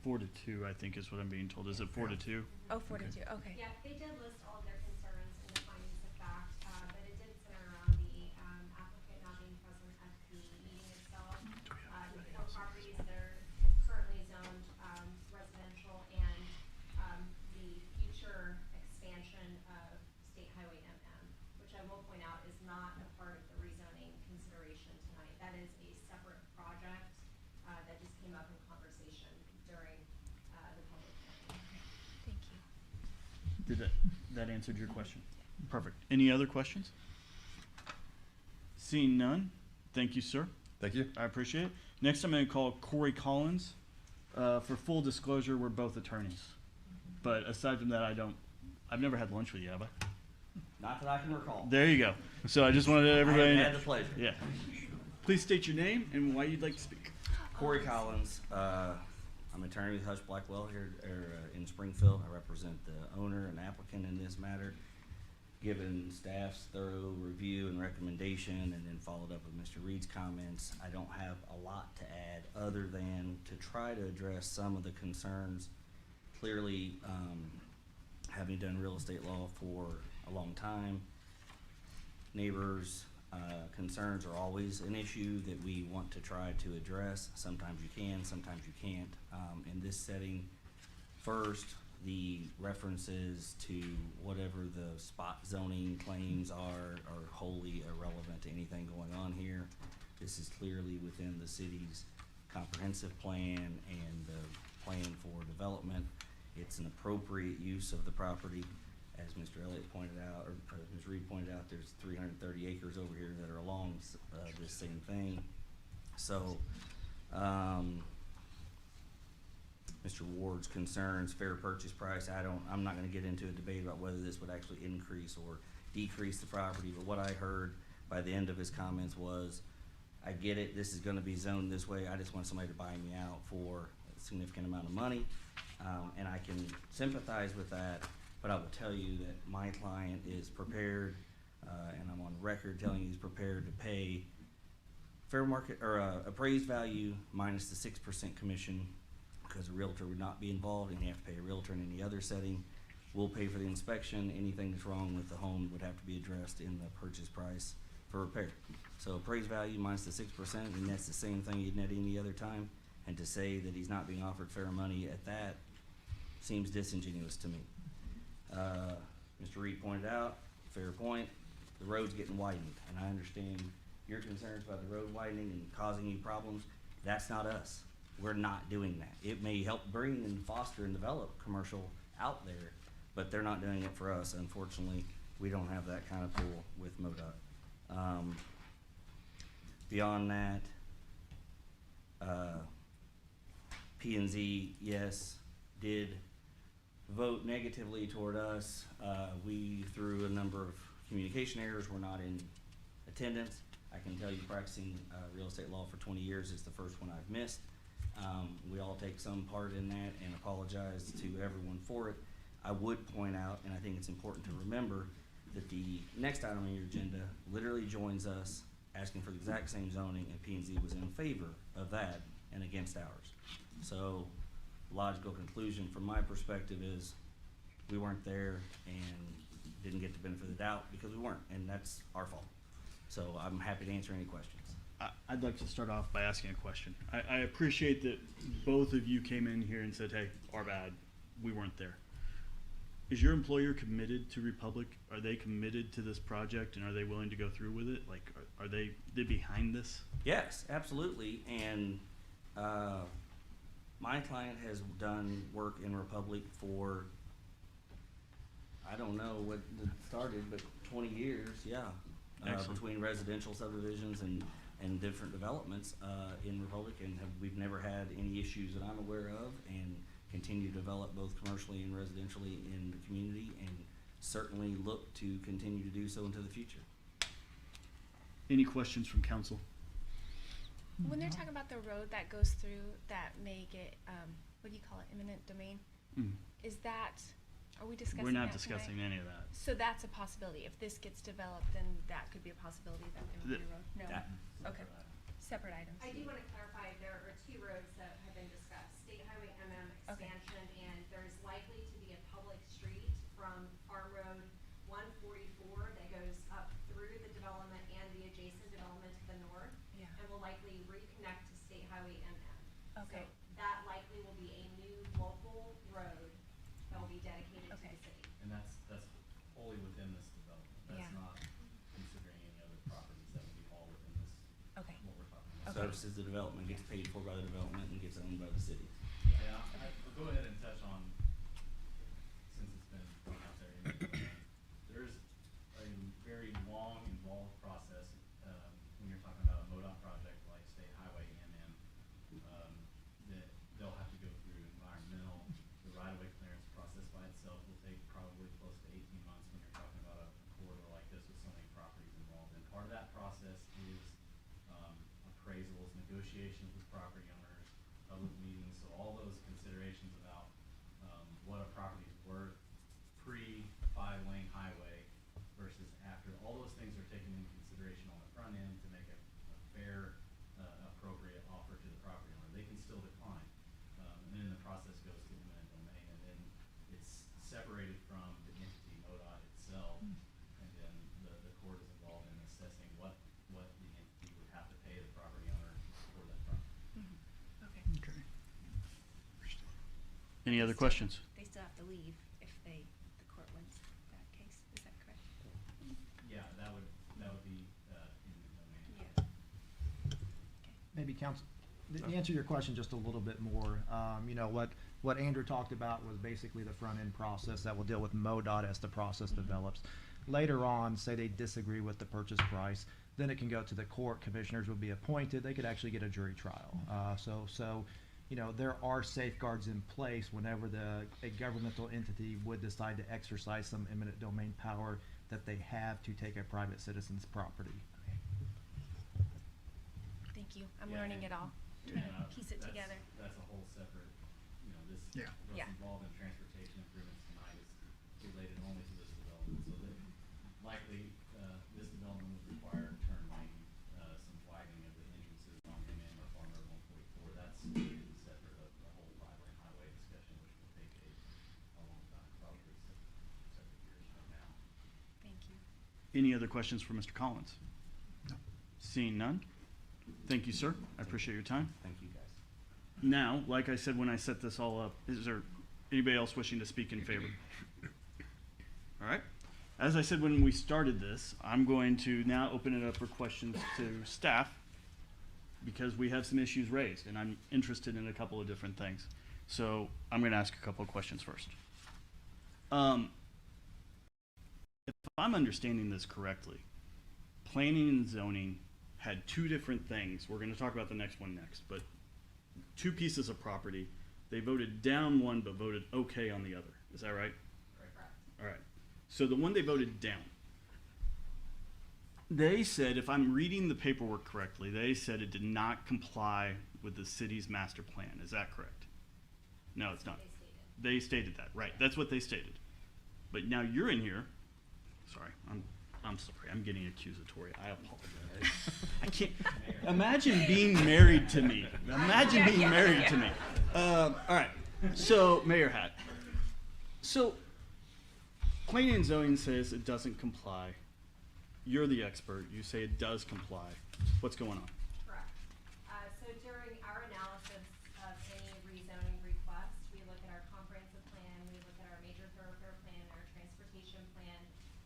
[SPEAKER 2] 4-2, I think is what I'm being told. Is it 4-2?
[SPEAKER 8] Oh, 4-2. Okay.
[SPEAKER 7] Yeah, they did list all of their concerns in the findings of fact, but it did center around the applicant not being present at the meeting itself. The 4 properties that are currently zoned residential, and the future expansion of State Highway MM, which I will point out is not a part of the rezoning consideration tonight. That is a separate project that just came up in conversation during the public hearing.
[SPEAKER 8] Thank you.
[SPEAKER 2] Did that answered your question? Perfect. Any other questions? Seeing none, thank you, sir.
[SPEAKER 12] Thank you.
[SPEAKER 2] I appreciate it. Next, I'm going to call Corey Collins. For full disclosure, we're both attorneys. But aside from that, I've never had lunch with you, have I?
[SPEAKER 13] Not that I can recall.
[SPEAKER 2] There you go. So I just wanted everybody
[SPEAKER 13] I
[SPEAKER 2] to
[SPEAKER 13] have had
[SPEAKER 2] know.
[SPEAKER 13] the pleasure.
[SPEAKER 2] Yeah. Please state your name and why you'd like to speak.
[SPEAKER 13] Corey Collins. I'm an attorney with Hush Blackwell here in Springfield. I represent the owner and applicant in this matter. Given staff's thorough review and recommendation, and then followed up with Mr. Reed's comments, I don't have a lot to add other than to try to address some of the concerns. Clearly, having done real estate law for a long time, neighbors' concerns are always an issue that we want to try to address. Sometimes you can, sometimes you can't. In this setting, first, the references to whatever the spot zoning claims are wholly irrelevant to anything going on here. This is clearly within the city's comprehensive plan and the plan for development. It's an appropriate use of the property. As Mr. Elliott pointed out, or Ms. Reed pointed out, there's 330 acres over here that are along this same thing. So, Mr. Ward's concerns, fair purchase price, I'm not gonna get into a debate about whether this would actually increase or decrease the property, but what I heard by the end of his comments was, I get it, this is gonna be zoned this way, I just want somebody to buy me out for a significant amount of money, and I can sympathize with that, but I will tell you that my client is prepared, and I'm on record telling you he's prepared to pay fair market, or appraised value minus the 6% commission, because a realtor would not be involved, and you have to pay a realtor in any other setting. We'll pay for the inspection. Anything that's wrong with the home would have to be addressed in the purchase price for repair. So appraised value minus the 6%, and that's the same thing you'd net any other time. And to say that he's not being offered fair money at that seems disingenuous to me. Mr. Reed pointed out, fair point, the road's getting widened, and I understand your concerns about the road widening and causing you problems. That's not us. We're not doing that. It may help bring and foster and develop commercial out there, but they're not doing it for us. Unfortunately, we don't have that kind of pull with MoDOT. Beyond that, P and Z, yes, did vote negatively toward us. We, through a number of communication errors, were not in attendance. I can tell you, practicing real estate law for 20 years, it's the first one I've missed. We all take some part in that and apologize to everyone for it. I would point out, and I think it's important to remember, that the next item on your agenda literally joins us asking for the exact same zoning, and P&Z was in favor of that and against ours. So, logical conclusion from my perspective is we weren't there and didn't get the benefit of the doubt because we weren't, and that's our fault. So I'm happy to answer any questions.
[SPEAKER 2] I'd like to start off by asking a question. I appreciate that both of you came in here and said, hey, our bad, we weren't there. Is your employer committed to Republic? Are they committed to this project, and are they willing to go through with it? Like, are they behind this?
[SPEAKER 13] Yes, absolutely, and my client has done work in Republic for, I don't know what it started, but 20 years, yeah. Between residential subdivisions and different developments in Republic, and we've never had any issues that I'm aware of, and continue to develop both commercially and residentially in the community, and certainly look to continue to do so into the future.
[SPEAKER 2] Any questions from council?
[SPEAKER 8] When they're talking about the road that goes through that may get, what do you call it, eminent domain? Is that, are we discussing that
[SPEAKER 2] We're not
[SPEAKER 8] tonight?
[SPEAKER 2] discussing any of that.
[SPEAKER 8] So that's a possibility. If this gets developed, then that could be a possibility that there will be a road? No? Okay. Separate items.
[SPEAKER 7] I do want to clarify, there are two roads that have been discussed, State Highway MM
[SPEAKER 8] Okay.
[SPEAKER 7] expansion, and there's likely to be a public street from Farm Road 144 that goes up through the development and the adjacent development to the north,
[SPEAKER 8] Yeah.
[SPEAKER 7] and will likely reconnect to State Highway MM.
[SPEAKER 8] Okay.
[SPEAKER 7] So that likely will be a new local road that will be dedicated to
[SPEAKER 8] Okay.
[SPEAKER 7] the city.
[SPEAKER 11] And that's wholly within this development.
[SPEAKER 8] Yeah.
[SPEAKER 11] That's not considering any other properties that would be all within this,
[SPEAKER 8] Okay.
[SPEAKER 11] what we're talking about.
[SPEAKER 13] Services the development, gets paid for by the development, and gets owned by the city.
[SPEAKER 11] Yeah, I'll go ahead and touch on, since it's been thrown out there, there's a very long, involved process, when you're talking about a MoDOT project like State Highway MM, that they'll have to go through environmental, the right-of-way clearance process by itself will take probably close to 18 months when you're talking about a corridor like this with so many properties involved. And part of that process is, appraisals, negotiations with property owners, public meetings, so all those considerations about what a property's worth pre-5-lane highway versus after. All those things are taken into consideration on the front end to make a fair, appropriate offer to the property owner. They can still decline, and then the process goes to eminent domain, and then it's separated from the entity MoDOT itself, and then the court is involved in assessing what the entity would have to pay the property owner for that property.
[SPEAKER 8] Okay.
[SPEAKER 2] Okay. Any other questions?
[SPEAKER 8] They still have to leave if the court wins that case. Is that correct?
[SPEAKER 11] Yeah, that would be eminent domain.
[SPEAKER 8] Yeah.
[SPEAKER 14] Maybe council, to answer your question just a little bit more, you know, what Andrew talked about was basically the front end process that will deal with MoDOT as the process develops. Later on, say they disagree with the purchase price, then it can go to the court, commissioners would be appointed, they could actually get a jury trial. So, you know, there are safeguards in place whenever a governmental entity would decide to exercise some eminent domain power that they have to take a private citizen's property.
[SPEAKER 8] Thank you. I'm
[SPEAKER 11] Yeah,
[SPEAKER 8] learning
[SPEAKER 11] and-
[SPEAKER 8] it all.
[SPEAKER 11] Yeah,
[SPEAKER 8] Trying to piece it
[SPEAKER 11] that's-
[SPEAKER 8] together.
[SPEAKER 11] That's a whole separate, you know, this,
[SPEAKER 1] Yeah.
[SPEAKER 11] what's
[SPEAKER 8] Yeah.
[SPEAKER 11] involved in transportation improvements tonight is related only to this development, so that likely, this development would require turn lane, some widening of the entrances on MM or Farm Road 144. That's completely separate of the whole 5-lane highway discussion, which will take a long time, probably several years from now.
[SPEAKER 8] Thank you.
[SPEAKER 2] Any other questions for Mr. Collins?
[SPEAKER 1] No.
[SPEAKER 2] Seeing none? Thank you, sir. I appreciate your time.
[SPEAKER 13] Thank you, guys.
[SPEAKER 2] Now, like I said when I set this all up, is there anybody else wishing to speak in favor? All right. As I said when we started this, I'm going to now open it up for questions to staff because we have some issues raised, and I'm interested in a couple of different things. So I'm going to ask a couple of questions first. If I'm understanding this correctly, planning and zoning had two different things. We're going to talk about the next one next, but two pieces of property. They voted down one, but voted okay on the other. Is that right? All right. So the one they voted down, they said, if I'm reading the paperwork correctly, they said it did not comply with the city's master plan. Is that correct? No, it's not. They stated that, right? That's what they stated. But now you're in here. Sorry, I'm sorry. I'm getting accusatory. I apologize. I can't imagine being married to me. Imagine being married to me. All right. So Mayor Hat. So planning and zoning says it doesn't comply. You're the expert. You say it does comply. What's going on?
[SPEAKER 7] Correct. So during our analysis of any rezoning request, we look at our comprehensive plan, we look at our major thoroughfare plan, our transportation plan,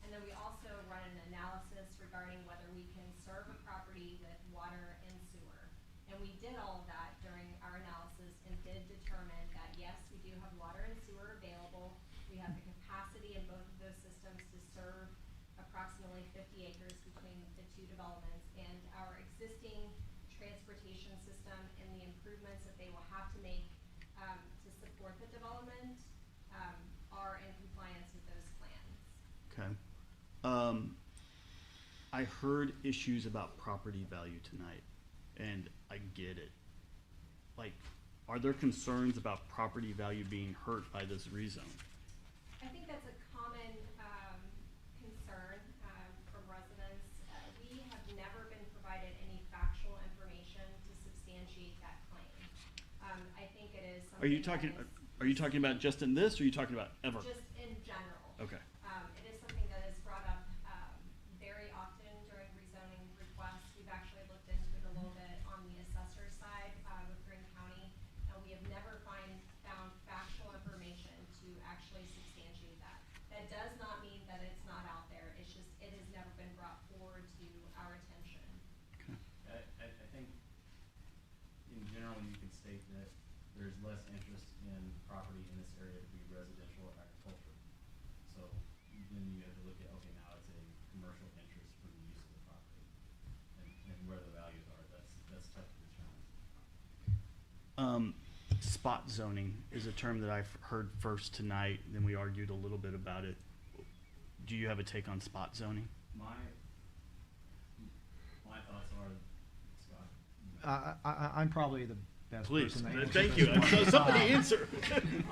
[SPEAKER 7] and then we also run an analysis regarding whether we can serve a property with water and sewer. And we did all of that during our analysis and did determine that yes, we do have water and sewer available. We have the capacity in both of those systems to serve approximately 50 acres between the two developments, and our existing transportation system and the improvements that they will have to make to support the development are in compliance with those plans.
[SPEAKER 2] Okay. I heard issues about property value tonight, and I get it. Like, are there concerns about property value being hurt by this rezone?
[SPEAKER 7] I think that's a common concern from residents. We have never been provided any factual information to substantiate that claim. I think it is something
[SPEAKER 2] Are you talking about just in this, or are you talking about ever?
[SPEAKER 7] just in general.
[SPEAKER 2] Okay.
[SPEAKER 7] It is something that is brought up very often during rezoning requests. We've actually looked into it a little bit on the assessor side with Greene County, and we have never found factual information to actually substantiate that. That does not mean that it's not out there. It's just it has never been brought forward to our attention.
[SPEAKER 11] I think in general, you could state that there's less interest in property in this area to be residential or agricultural. So then you have to look at, okay, now it's a commercial interest for the use of the property and where the values are. That's tough to determine.
[SPEAKER 2] Spot zoning is a term that I've heard first tonight, then we argued a little bit about it. Do you have a take on spot zoning?
[SPEAKER 11] My thoughts are, Scott.
[SPEAKER 14] I'm probably the best
[SPEAKER 2] Please,
[SPEAKER 14] person to answer
[SPEAKER 2] thank
[SPEAKER 14] this
[SPEAKER 2] you.
[SPEAKER 14] one.
[SPEAKER 2] So somebody answer.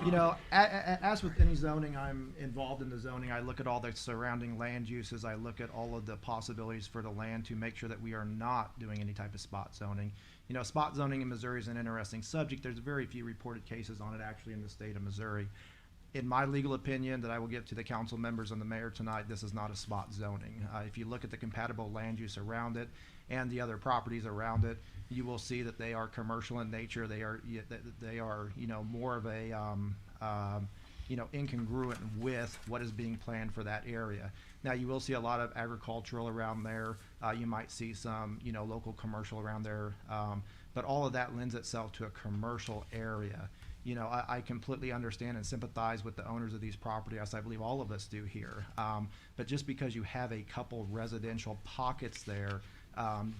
[SPEAKER 14] You know, as with any zoning, I'm involved in the zoning. I look at all the surrounding land uses. I look at all of the possibilities for the land to make sure that we are not doing any type of spot zoning. You know, spot zoning in Missouri is an interesting subject. There's very few reported cases on it actually in the state of Missouri. In my legal opinion, that I will give to the council members and the mayor tonight, this is not a spot zoning. If you look at the compatible land use around it and the other properties around it, you will see that they are commercial in nature. They are, you know, more of a, you know, incongruent with what is being planned for that area. Now, you will see a lot of agricultural around there. You might see some, you know, local commercial around there. But all of that lends itself to a commercial area. You know, I completely understand and sympathize with the owners of these properties, as I believe all of us do here. But just because you have a couple residential pockets there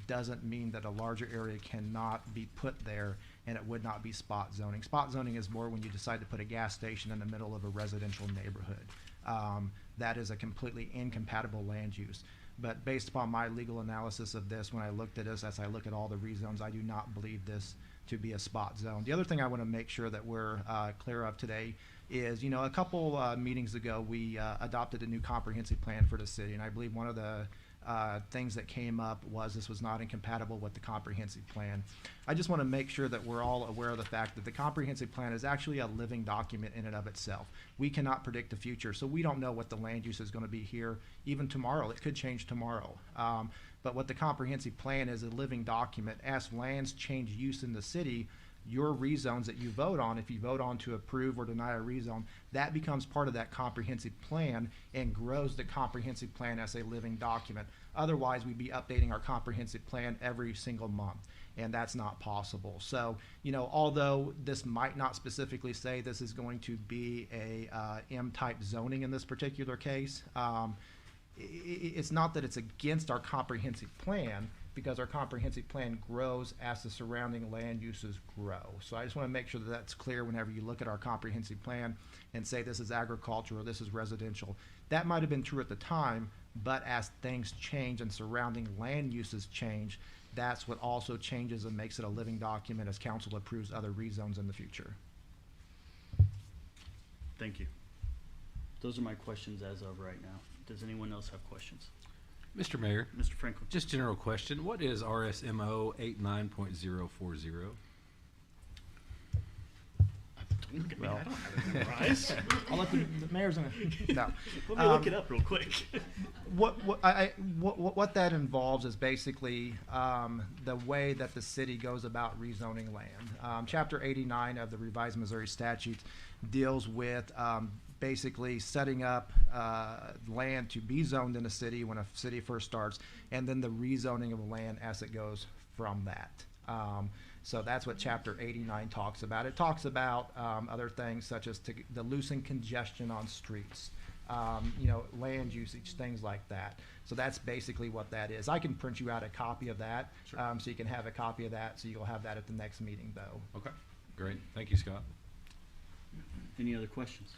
[SPEAKER 14] doesn't mean that a larger area cannot be put there and it would not be spot zoning. Spot zoning is more when you decide to put a gas station in the middle of a residential neighborhood. That is a completely incompatible land use. But based upon my legal analysis of this, when I looked at this, as I look at all the rezones, I do not believe this to be a spot zone. The other thing I want to make sure that we're clear of today is, you know, a couple meetings ago, we adopted a new comprehensive plan for the city, and I believe one of the things that came up was this was not incompatible with the comprehensive plan. I just want to make sure that we're all aware of the fact that the comprehensive plan is actually a living document in and of itself. We cannot predict the future, so we don't know what the land use is going to be here even tomorrow. It could change tomorrow. But what the comprehensive plan is a living document. As lands change use in the city, your rezones that you vote on, if you vote on to approve or deny a rezone, that becomes part of that comprehensive plan and grows the comprehensive plan as a living document. Otherwise, we'd be updating our comprehensive plan every single month, and that's not possible. So, you know, although this might not specifically say this is going to be a M-type zoning in this particular case, it's not that it's against our comprehensive plan. because our comprehensive plan grows as the surrounding land uses grow. So I just want to make sure that that's clear whenever you look at our comprehensive plan and say this is agriculture or this is residential. That might have been true at the time, but as things change and surrounding land uses change, that's what also changes and makes it a living document as council approves other rezones in the future.
[SPEAKER 2] Thank you. Those are my questions as of right now. Does anyone else have questions?
[SPEAKER 15] Mr. Mayor,
[SPEAKER 2] Mr. Franklin?
[SPEAKER 15] just general question. What is RSMO 89.040?
[SPEAKER 2] Don't look at me.
[SPEAKER 14] Well-
[SPEAKER 2] I don't have it memorized.
[SPEAKER 14] I'll let the mayor's gonna, no.
[SPEAKER 2] Let me look it up real quick.
[SPEAKER 14] What that involves is basically the way that the city goes about rezoning land. Chapter 89 of the revised Missouri statute deals with basically setting up land to be zoned in a city when a city first starts, and then the rezoning of the land as it goes from that. So that's what Chapter 89 talks about. It talks about other things such as the loosen congestion on streets, land usage, things like that. So that's basically what that is. I can print you out a copy of that, so you can have a copy of that, so you'll have that at the next meeting, though.
[SPEAKER 15] Okay, great. Thank you, Scott.
[SPEAKER 2] Any other questions?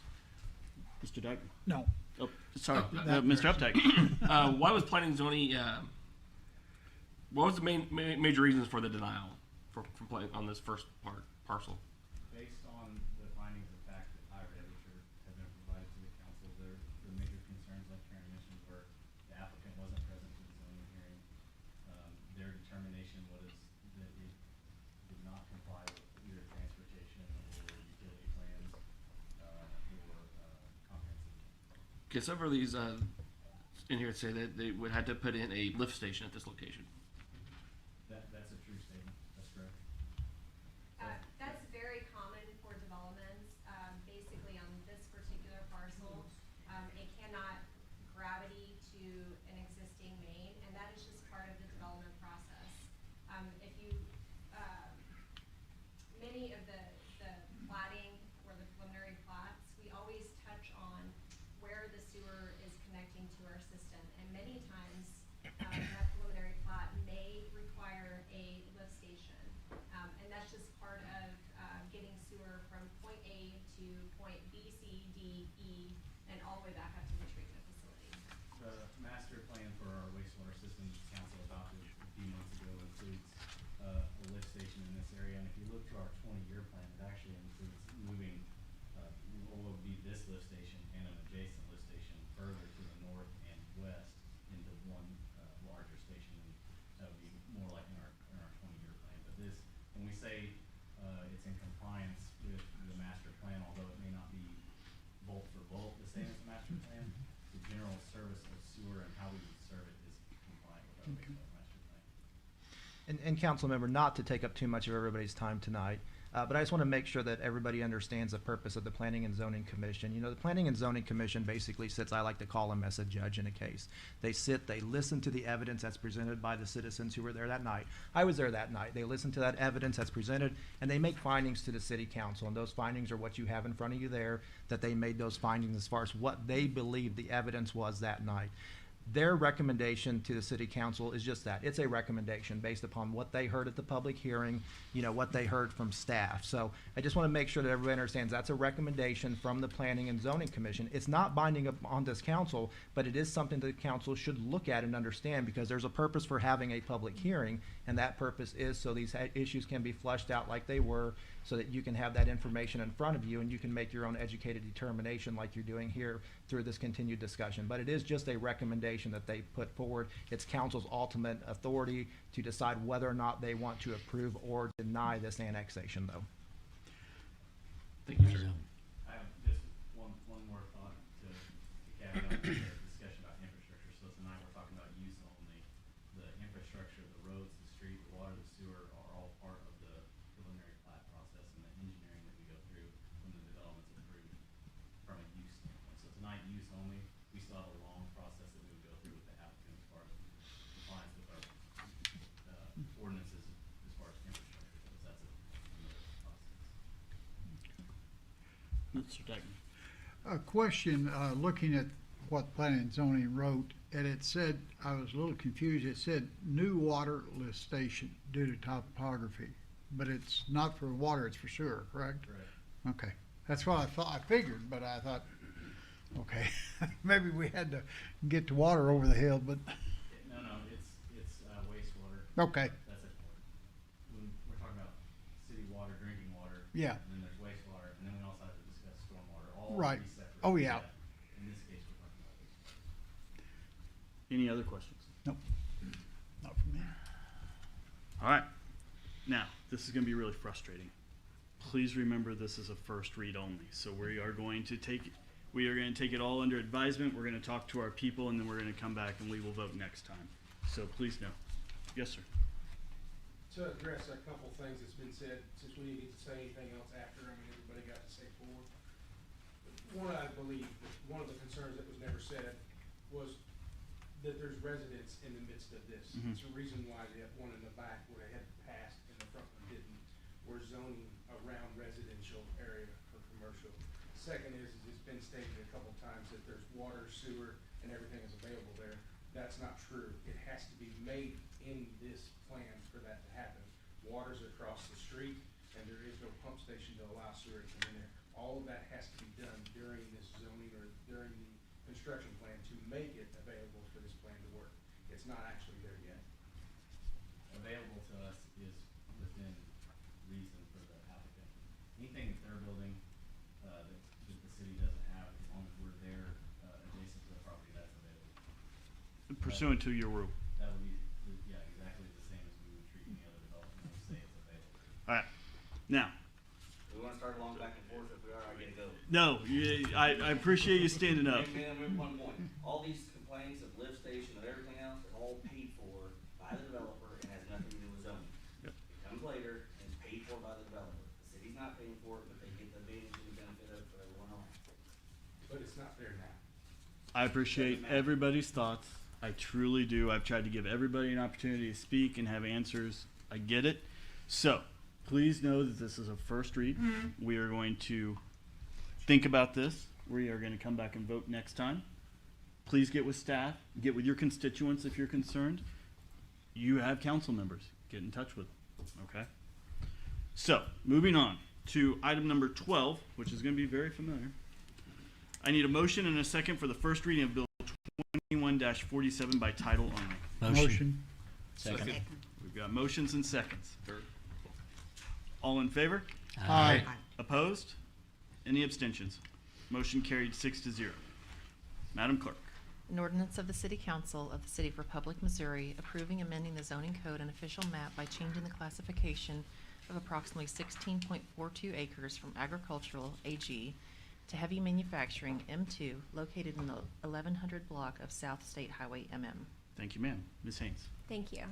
[SPEAKER 2] Mr. Dyke?
[SPEAKER 1] No.
[SPEAKER 2] Oh, sorry, Mr. Updike.
[SPEAKER 6] Why was planning and zoning? What was the major reasons for the denial for planning on this first parcel?
[SPEAKER 11] Based on the findings of fact that I read, which have been provided to the council, the major concerns, like Karen mentioned, were the applicant wasn't present for the zoning hearing. Their determination was that it did not comply with either transportation or utility plans or comprehensive.
[SPEAKER 6] Because several of these in here say that they would have to put in a lift station at this location.
[SPEAKER 11] That's a true statement. That's correct.
[SPEAKER 7] That's very common for developments. Basically on this particular parcel, it cannot gravity to an existing main, and that is just part of the development process. If you, many of the platting or the preliminary plats, we always touch on where the sewer is connecting to our system, and many times, that preliminary plat may require a lift station. And that's just part of, getting sewer from point A to point B, C, D, E, and all the way back up to the treatment facility.
[SPEAKER 11] The master plan for our wastewater system council adopted a few months ago includes a lift station in this area. And if you look to our 20-year plan, it actually includes moving what would be this lift station and an adjacent lift station further to the north and west into one larger station. And that would be more like in our 20-year plan. But this, when we say it's in compliance with the master plan, although it may not be bolt for bolt the same as the master plan, the general service of sewer and how we would serve it is compliant with our wastewater master plan.
[SPEAKER 14] And council member, not to take up too much of everybody's time tonight, but I just want to make sure that everybody understands the purpose of the Planning and Zoning Commission. You know, the Planning and Zoning Commission basically sits, I like to call them as a judge in a case. They sit, they listen to the evidence that's presented by the citizens who were there that night. I was there that night. They listen to that evidence that's presented, and they make findings to the city council. And those findings are what you have in front of you there, that they made those findings as far as what they believe the evidence was that night. Their recommendation to the city council is just that. It's a recommendation based upon what they heard at the public hearing, what they heard from staff. So I just want to make sure that everybody understands that's a recommendation from the Planning and Zoning Commission. It's not binding on this council, but it is something that the council should look at and understand, because there's a purpose for having a public hearing, and that purpose is so these issues can be flushed out like they were, so that you can have that information in front of you and you can make your own educated determination like you're doing here through this continued discussion. But it is just a recommendation that they put forward. It's council's ultimate authority to decide whether or not they want to approve or deny this annexation, though.
[SPEAKER 6] Thank you, sir.
[SPEAKER 11] I have just one more thought to caveat the discussion about infrastructure. So tonight we're talking about use only. The infrastructure, the roads, the street, the water, the sewer are all part of the preliminary plat process and the engineering that we go through when the development's approved from a use standpoint. So tonight, use only, we still have a long process that we would go through with the applicant as far as compliance with our ordinances as far as infrastructure goes. That's another process.
[SPEAKER 2] Mr. Dyke.
[SPEAKER 1] A question, looking at what Planning and Zoning wrote and it said, I was a little confused, it said new water lift station due to topography, but it's not for water, it's for sewer, correct?
[SPEAKER 11] Correct.
[SPEAKER 1] Okay, that's what I thought, I figured, but I thought, okay, maybe we had to get to water over the hill, but,
[SPEAKER 11] No, it's wastewater.
[SPEAKER 1] okay,
[SPEAKER 11] That's it. When we're talking about city water, drinking water.
[SPEAKER 1] yeah,
[SPEAKER 11] And then there's wastewater, and then we also have to discuss stormwater, all
[SPEAKER 1] Right.
[SPEAKER 11] three separate.
[SPEAKER 1] Oh, yeah.
[SPEAKER 11] In this case, we're talking about wastewater.
[SPEAKER 2] Any other questions?
[SPEAKER 1] nope, not for me.
[SPEAKER 2] All right. Now, this is going to be really frustrating. Please remember this is a first read only. So we are going to take it all under advisement. We're going to talk to our people, and then we're going to come back and we will vote next time. So please know. Yes, sir.
[SPEAKER 10] To address a couple things that's been said, since we didn't need to say anything else after, I mean, everybody got to say four. One, I believe, that one of the concerns that was never said was that there's residents in the midst of this.
[SPEAKER 2] Mhm.
[SPEAKER 10] It's a reason why the one in the back would have had passed and the front one didn't. We're zoning around residential area for commercial. Second is it's been stated a couple times that there's water, sewer, and everything is available there. That's not true. It has to be made in this plan for that to happen. Water's across the street, and there is no pump station to allow sewer to come in there. All of that has to be done during this zoning or during the construction plan to make it available for this plan to work. It's not actually there yet.
[SPEAKER 11] Available to us is within reason for the applicant. Anything that they're building, that the city doesn't have, as long as we're there, adjacent to the property, that's available.
[SPEAKER 2] Pursuant to your rule.
[SPEAKER 11] That would be, yeah, exactly the same as we would treat any other development, and say it's available.
[SPEAKER 2] All right. Now,
[SPEAKER 13] We wanna start along back and forth, if we are, I gotta go.
[SPEAKER 2] no, I appreciate you standing up.
[SPEAKER 13] One point, all these complaints of lift station and everything else are all paid for by the developer and has nothing to do with zoning.
[SPEAKER 2] Yep.
[SPEAKER 13] It comes later and it's paid for by the developer. The city's not paying for it, but they get the advantage and the benefit of it for everyone else.
[SPEAKER 10] But it's not there now.
[SPEAKER 2] I appreciate everybody's thoughts. I truly do. I've tried to give everybody an opportunity to speak and have answers. I get it. So, please know that this is a first read. We are going to think about this. We are going to come back and vote next time. Please get with staff, get with your constituents if you're concerned. You have council members. Get in touch with them, okay? So, moving on to item number 12, which is going to be very familiar. I need a motion and a second for the first reading of Bill 21-47 by title only.
[SPEAKER 1] Motion.
[SPEAKER 4] Second.
[SPEAKER 2] We've got motions and seconds. All in favor?
[SPEAKER 1] Aye.
[SPEAKER 2] Opposed? Any abstentions? Motion carried 6-0. Madam Clerk.
[SPEAKER 5] An ordinance of the City Council of the City of Republic, Missouri, approving amending the zoning code and official map by changing the classification of approximately 16.42 acres from agricultural, AG, to heavy manufacturing, M2, located in the 1100 block of South State Highway, MM.
[SPEAKER 2] Thank you, ma'am. Ms. Haynes.
[SPEAKER 7] Thank you.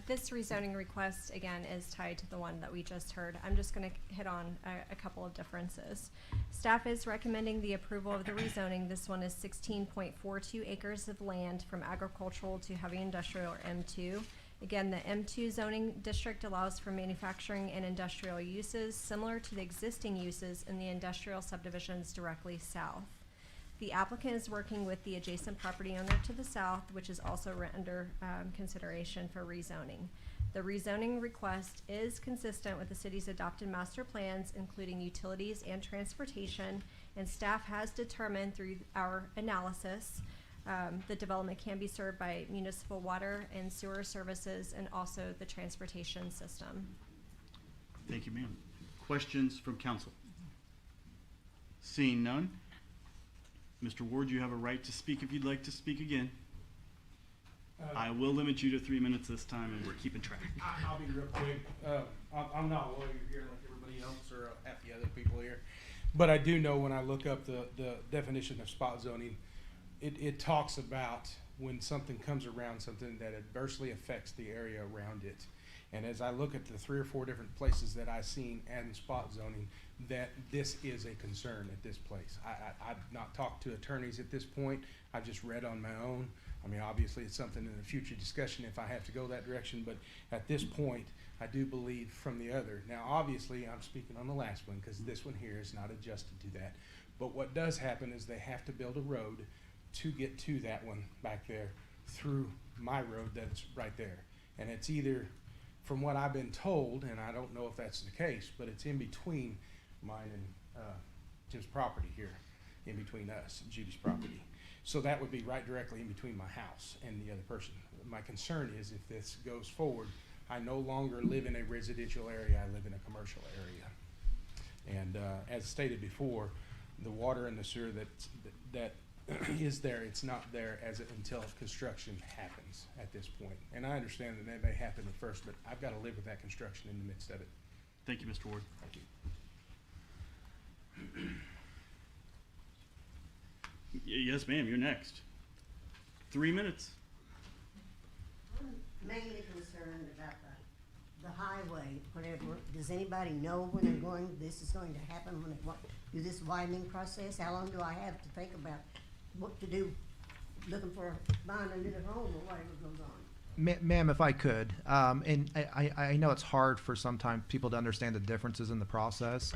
[SPEAKER 7] This rezoning request, again, is tied to the one that we just heard. I'm just gonna hit on a couple of differences. Staff is recommending the approval of the rezoning. This one is 16.42 acres of land from agricultural to heavy industrial, or M2. Again, the M2 zoning district allows for manufacturing and industrial uses similar to the existing uses in the industrial subdivisions directly south. The applicant is working with the adjacent property owner to the south, which is also under consideration for rezoning. The rezoning request is consistent with the city's adopted master plans, including utilities and transportation, and staff has determined through our analysis the development can be served by municipal water and sewer services and also the transportation system.
[SPEAKER 2] Thank you, ma'am. Questions from council? Seeing none. Mr. Ward, you have a right to speak if you'd like to speak again. I will limit you to 3 minutes this time, and we're keeping track.
[SPEAKER 10] I'll be real quick. I'm not a lawyer here like everybody else or half the other people here. But I do know when I look up the definition of spot zoning, it talks about when something comes around something that adversely affects the area around it. And as I look at the 3 or 4 different places that I've seen and spot zoning, that this is a concern at this place. I've not talked to attorneys at this point. I've just read on my own. I mean, obviously it's something in a future discussion if I have to go that direction, but at this point, I do believe from the other. Now, obviously, I'm speaking on the last one because this one here is not adjusted to that. But what does happen is they have to build a road to get to that one back there through my road that's right there. And it's either, from what I've been told, and I don't know if that's the case, but it's in between mine and Jim's property here, in between us, Judy's property. So that would be right directly in between my house and the other person. My concern is if this goes forward, I no longer live in a residential area, I live in a commercial area. And as stated before, the water and the sewer that is there, it's not there until construction happens at this point. And I understand that may happen at first, but I've got to live with that construction in the midst of it.
[SPEAKER 2] Thank you, Mr. Ward.
[SPEAKER 10] Thank you.
[SPEAKER 2] Yes, ma'am, you're next. 3 minutes.
[SPEAKER 3] I'm mainly concerned about the highway, whatever. Does anybody know when this is going to happen, when they do this widening process? How long do I have to think about what to do, buying a new home or whatever goes on?
[SPEAKER 14] Ma'am, if I could, and I know it's hard for sometimes people to understand the differences in the process,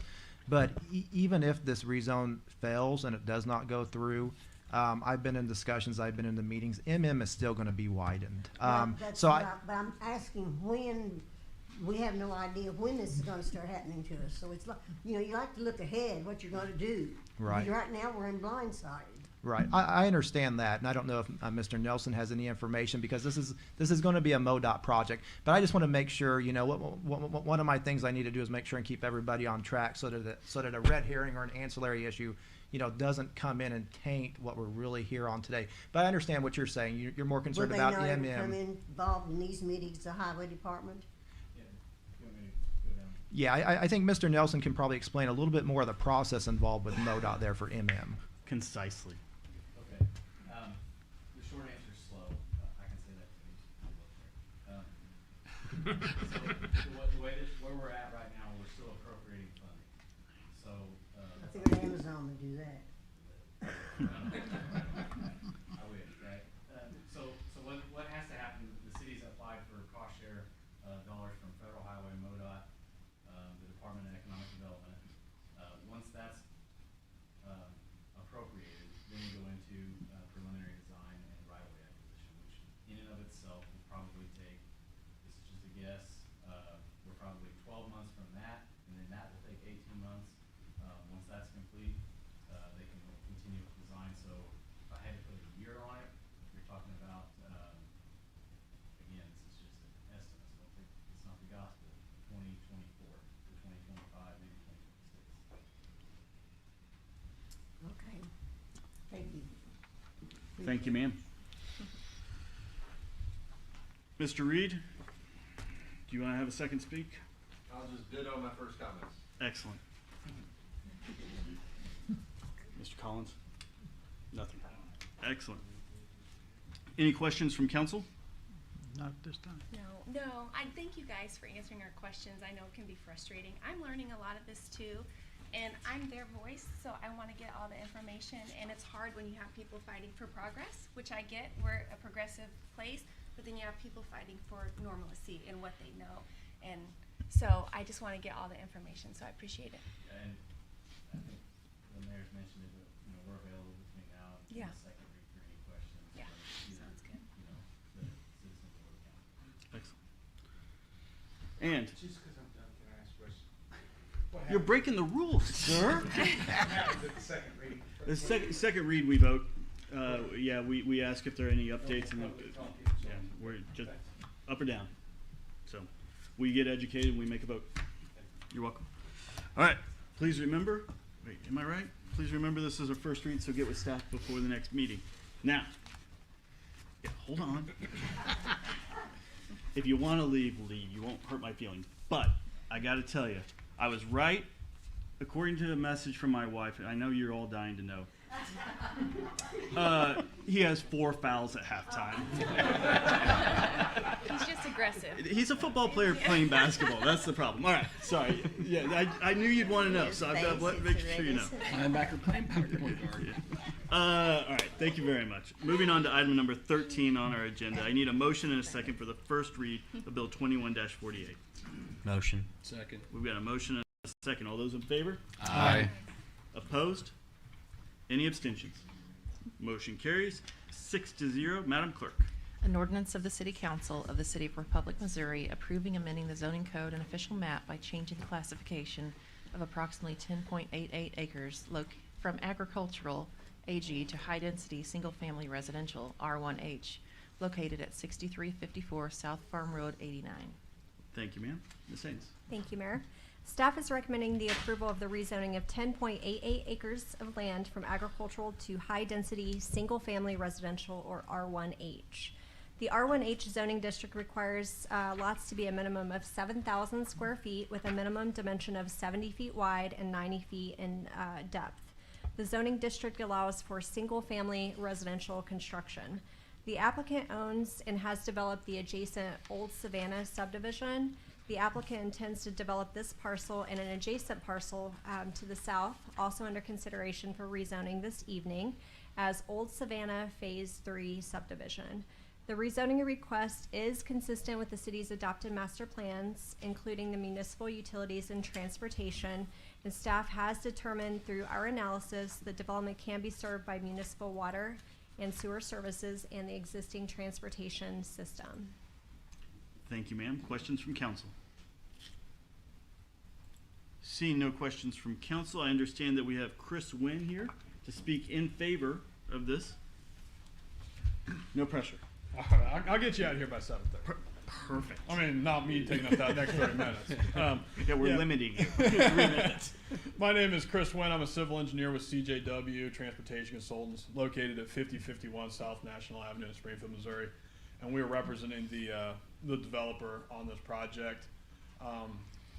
[SPEAKER 14] but even if this rezone fails and it does not go through, I've been in discussions, I've been in the meetings, MM is still gonna be widened.
[SPEAKER 3] Well,
[SPEAKER 14] So
[SPEAKER 3] but I'm asking when, we have no idea when this is gonna start happening to us. So it's like, you like to look ahead, what you're gonna do.
[SPEAKER 14] Right.
[SPEAKER 3] Right now, we're in blindsided.
[SPEAKER 14] Right, I understand that, and I don't know if Mr. Nelson has any information, because this is going to be a MoDOT project. But I just want to make sure, one of my things I need to do is make sure and keep everybody on track, so that a red herring or an ancillary issue, doesn't come in and taint what we're really here on today. But I understand what you're saying. You're more concerned about
[SPEAKER 3] Will they not ever come
[SPEAKER 14] MM.
[SPEAKER 3] involved in these meetings, the highway department?
[SPEAKER 11] Yeah, you want me to go down?
[SPEAKER 14] Yeah, I think Mr. Nelson can probably explain a little bit more of the process involved with MoDOT there for MM.
[SPEAKER 2] Concisely.
[SPEAKER 11] Okay. The short answer is slow. I can say that to you. So where we're at right now, we're still appropriating funding. So,
[SPEAKER 3] I figured Amazon would do that.
[SPEAKER 11] I wish, right? So what has to happen, the city's applied for cost share dollars from Federal Highway, MoDOT, the Department of Economic Development. Once that's appropriated, then we go into preliminary design and right-of-way acquisition, which in and of itself will probably take, this is just a guess, we're probably 12 months from that, and then that will take 18 months. Once that's complete, they can continue with design. So if I had to put a year on it, you're talking about, again, this is just an estimate, so don't think, it's not the gospel, 2024 to 2025, maybe 2026.
[SPEAKER 3] Okay, thank you.
[SPEAKER 2] Thank you, ma'am. Mr. Reed, do you want to have a second speak?
[SPEAKER 12] I'll just ditto my first comments.
[SPEAKER 2] Excellent. Mr. Collins? Nothing. Excellent. Any questions from council?
[SPEAKER 1] Not this time.
[SPEAKER 8] No, I thank you guys for answering our questions. I know it can be frustrating. I'm learning a lot of this too, and I'm their voice, so I want to get all the information, and it's hard when you have people fighting for progress, which I get. We're a progressive place, but then you have people fighting for normalcy and what they know, and so I just want to get all the information, so I appreciate it.
[SPEAKER 11] And I think the mayor's mentioned it, but, we're available between now and
[SPEAKER 8] Yeah.
[SPEAKER 11] the second read for any questions.
[SPEAKER 8] Yeah,
[SPEAKER 11] from either,
[SPEAKER 8] sounds good.
[SPEAKER 11] The citizens or the county.
[SPEAKER 2] Excellent. And
[SPEAKER 10] Just because I'm done, can I ask a question?
[SPEAKER 2] you're breaking the rules, sir.
[SPEAKER 10] What happens at the second reading?
[SPEAKER 2] The second read, we vote. Yeah, we ask if there are any updates, and yeah, we're just up or down. So we get educated and we make a vote. You're welcome. All right, please remember, wait, am I right? Please remember this is our first read, so get with staff before the next meeting. Now, yeah, hold on. If you want to leave, leave. You won't hurt my feelings. But I got to tell you, I was right according to a message from my wife, and I know you're all dying to know. He has 4 fouls at halftime.
[SPEAKER 8] He's just aggressive.
[SPEAKER 2] He's a football player playing basketball. That's the problem. All right, sorry. Yeah, I knew you'd want to know, so I've got to make sure you know.
[SPEAKER 6] Linebacker playing point guard.
[SPEAKER 2] All right, thank you very much. Moving on to item number 13 on our agenda. I need a motion and a second for the first read of Bill 21-48.
[SPEAKER 4] Motion.
[SPEAKER 6] Second.
[SPEAKER 2] We've got a motion and a second. All those in favor?
[SPEAKER 15] Aye.
[SPEAKER 2] Opposed? Any abstentions? Motion carries 6-0. Madam Clerk.
[SPEAKER 5] An ordinance of the City Council of the City of Republic, Missouri, approving amending the zoning code and official map by changing the classification of approximately 10.88 acres from agricultural AG to high-density, single-family residential R1H, located at 6354 South Farm Road 89.
[SPEAKER 2] Thank you, ma'am. Ms. Haynes.
[SPEAKER 7] Thank you, Mayor. Staff is recommending the approval of the rezoning of 10.88 acres of land from agricultural to high-density, single-family residential, or R1H. The R1H zoning district requires lots to be a minimum of 7,000 square feet with a minimum dimension of 70 feet wide and 90 feet in depth. The zoning district allows for single-family residential construction. The applicant owns and has developed the adjacent Old Savannah subdivision. The applicant intends to develop this parcel and an adjacent parcel to the south, also under consideration for rezoning this evening, as Old Savannah Phase 3 subdivision. The rezoning request is consistent with the city's adopted master plans, including the municipal utilities and transportation, and staff has determined through our analysis the development can be served by municipal water and sewer services and the existing transportation system.
[SPEAKER 2] Thank you, ma'am. Questions from council? Seeing no questions from council, I understand that we have Chris Wynn here to speak in favor of this. No pressure.
[SPEAKER 16] I'll get you out of here by 7:30.
[SPEAKER 2] Perfect.
[SPEAKER 16] I mean, not me taking up that next 30 minutes.
[SPEAKER 2] Yeah, we're limiting you. 3 minutes.
[SPEAKER 16] My name is Chris Wynn. I'm a civil engineer with CJW Transportation Consultants, located at 5051 South National Avenue in Springfield, Missouri, and we are representing the developer on this project.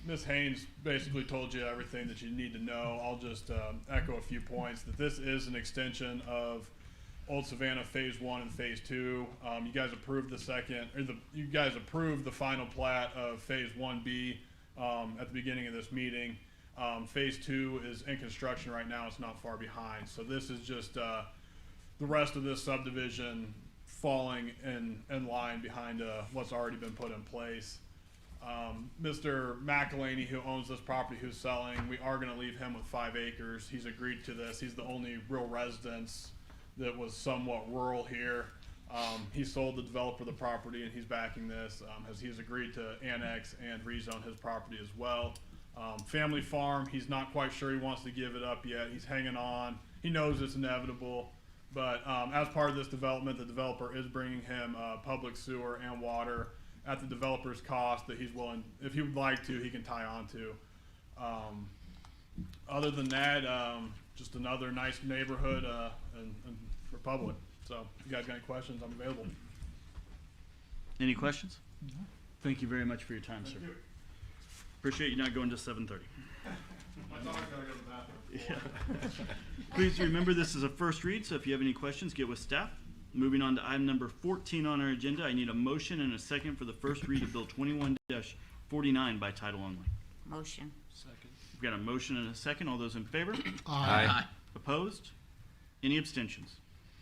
[SPEAKER 16] Ms. Haynes basically told you everything that you need to know. I'll just echo a few points that this is an extension of Old Savannah Phase 1 and Phase 2. You guys approved you guys approved the final plat of Phase 1B at the beginning of this meeting. Phase 2 is in construction right now. It's not far behind. So this is just the rest of this subdivision falling in line behind what's already been put in place. Mr. McElhaney, who owns this property, who's selling, we are going to leave him with 5 acres. He's agreed to this. He's the only real residence that was somewhat rural here. He sold the developer the property, and he's backing this as he has agreed to annex and rezone his property as well. Family farm, he's not quite sure he wants to give it up yet. He's hanging on. He knows it's inevitable, but as part of this development, the developer is bringing him public sewer and water at the developer's cost that he's willing, if he would like to, he can tie on to. Other than that, just another nice neighborhood and Republic. So if you guys got any questions, I'm available.
[SPEAKER 2] Any questions? Thank you very much for your time, sir. Appreciate you not going to 7:30.
[SPEAKER 16] My dog's gotta go to the bathroom.
[SPEAKER 2] Please remember this is a first read, so if you have any questions, get with staff. Moving on to item number 14 on our agenda, I need a motion and a second for the first read of Bill 21-49 by title only.
[SPEAKER 17] Motion.
[SPEAKER 2] Second. We've got a motion and a second. All those in favor?
[SPEAKER 15] Aye.
[SPEAKER 2] Opposed? Any abstentions?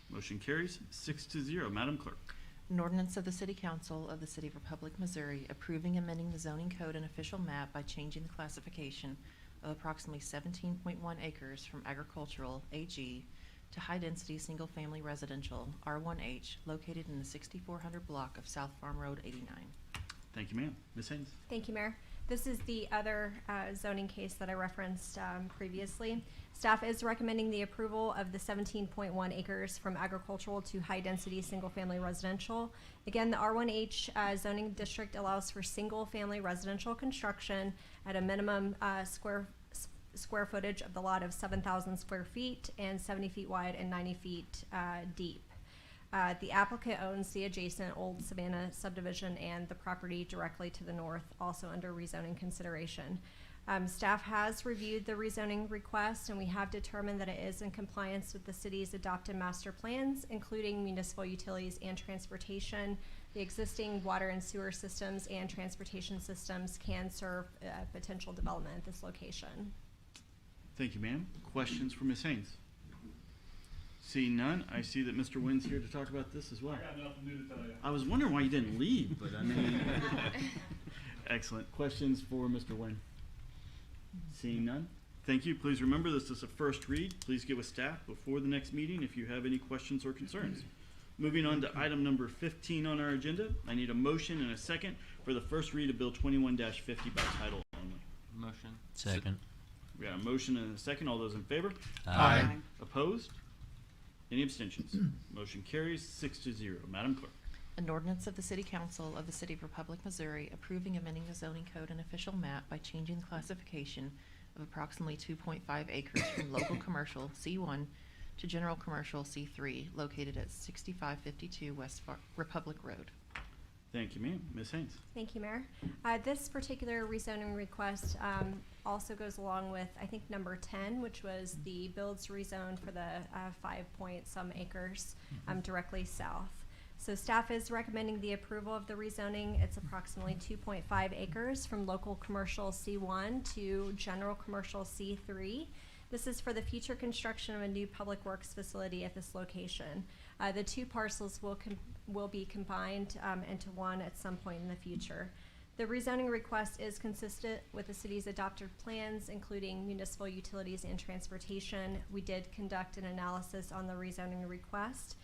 [SPEAKER 2] Motion carries 6-0. Madam Clerk.
[SPEAKER 5] An ordinance of the City Council of the City of Republic, Missouri, approving amending the zoning code and official map by changing the classification of approximately 17.1 acres from agricultural AG to high-density, single-family residential R1H, located in the 6400 block of South Farm Road 89.
[SPEAKER 2] Thank you, ma'am. Ms. Haynes.
[SPEAKER 7] Thank you, Mayor. This is the other zoning case that I referenced previously. Staff is recommending the approval of the 17.1 acres from agricultural to high-density, single-family residential. Again, the R1H zoning district allows for single-family residential construction at a minimum square footage of the lot of 7,000 square feet and 70 feet wide and 90 feet deep. The applicant owns the adjacent Old Savannah subdivision and the property directly to the north, also under rezoning consideration. Staff has reviewed the rezoning request, and we have determined that it is in compliance with the city's adopted master plans, including municipal utilities and transportation. The existing water and sewer systems and transportation systems can serve potential development at this location.
[SPEAKER 2] Thank you, ma'am. Questions for Ms. Haynes? Seeing none, I see that Mr. Wynn's here to talk about this as well.
[SPEAKER 16] I got nothing new to tell you.
[SPEAKER 2] I was wondering why you didn't leave, but I mean, excellent. Questions for Mr. Wynn? Seeing none, Thank you. Please remember, this is a first read. Please get with staff before the next meeting if you have any questions or concerns. Moving on to item number 15 on our agenda, I need a motion and a second for the first read of Bill 21-50 by title only.
[SPEAKER 6] Motion.
[SPEAKER 4] Second.
[SPEAKER 2] We got a motion and a second. All those in favor?
[SPEAKER 4] Aye.
[SPEAKER 2] Opposed? Any abstentions? Motion carries 6-0. Madam Clerk.
[SPEAKER 5] An ordinance of the City Council of the City of Republic, Missouri, approving amending the zoning code and official map by changing the classification of approximately 2.5 acres from local commercial C1 to general commercial C3, located at 6552 West Republic Road.
[SPEAKER 2] Thank you, ma'am. Ms. Haynes.
[SPEAKER 7] Thank you, Mayor. This particular rezoning request also goes along with, I think, number 10, which was the builds rezone for the 5-point-some acres directly south. So staff is recommending the approval of the rezoning. It's approximately 2.5 acres from local commercial C1 to general commercial C3. This is for the future construction of a new public works facility at this location. The two parcels will be combined into one at some point in the future. The rezoning request is consistent with the city's adopted plans, including municipal utilities and transportation. We did conduct an analysis on the rezoning request.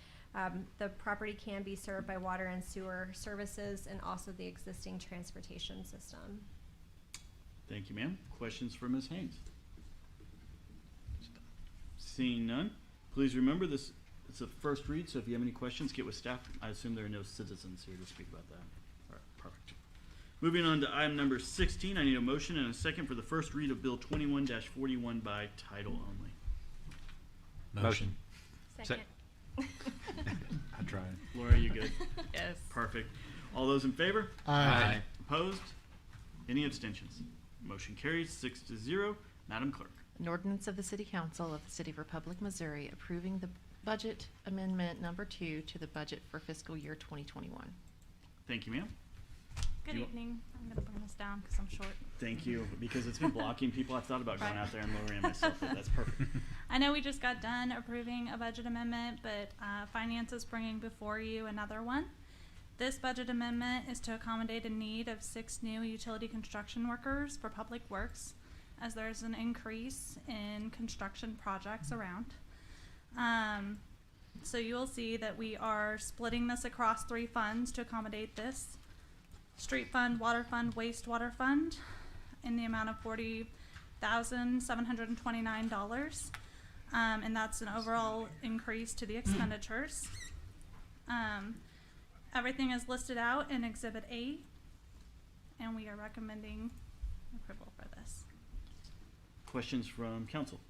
[SPEAKER 7] The property can be served by water and sewer services and also the existing transportation system.
[SPEAKER 2] Thank you, ma'am. Questions for Ms. Haynes? Seeing none, please remember this is a first read, so if you have any questions, get with staff. I assume there are no citizens here to speak about that. All right, perfect. Moving on to item number 16, I need a motion and a second for the first read of Bill 21-41 by title only.
[SPEAKER 4] Motion.
[SPEAKER 5] Second.
[SPEAKER 15] I tried.
[SPEAKER 2] Laura, you good?
[SPEAKER 5] Yes.
[SPEAKER 2] Perfect. All those in favor?
[SPEAKER 1] Aye.
[SPEAKER 2] Opposed? Any abstentions? Motion carries 6-0. Madam Clerk.
[SPEAKER 5] An ordinance of the City Council of the City of Republic, Missouri, approving the budget amendment number 2 to the budget for fiscal year 2021.
[SPEAKER 2] Thank you, ma'am.
[SPEAKER 17] Good evening. I'm going to bring this down because I'm short.
[SPEAKER 2] Thank you. Because it's been blocking people, I thought about going out there and lowering myself, but that's perfect.
[SPEAKER 17] I know we just got done approving a budget amendment, but Finance is bringing before you another one. This budget amendment is to accommodate a need of 6 new utility construction workers for public works, as there's an increase in construction projects around. So you will see that we are splitting this across 3 funds to accommodate this. Street fund, water fund, wastewater fund, in the amount of $40,729. And that's an overall increase to the expenditures. Everything is listed out in Exhibit A, and we are recommending approval for this.
[SPEAKER 2] Questions from council?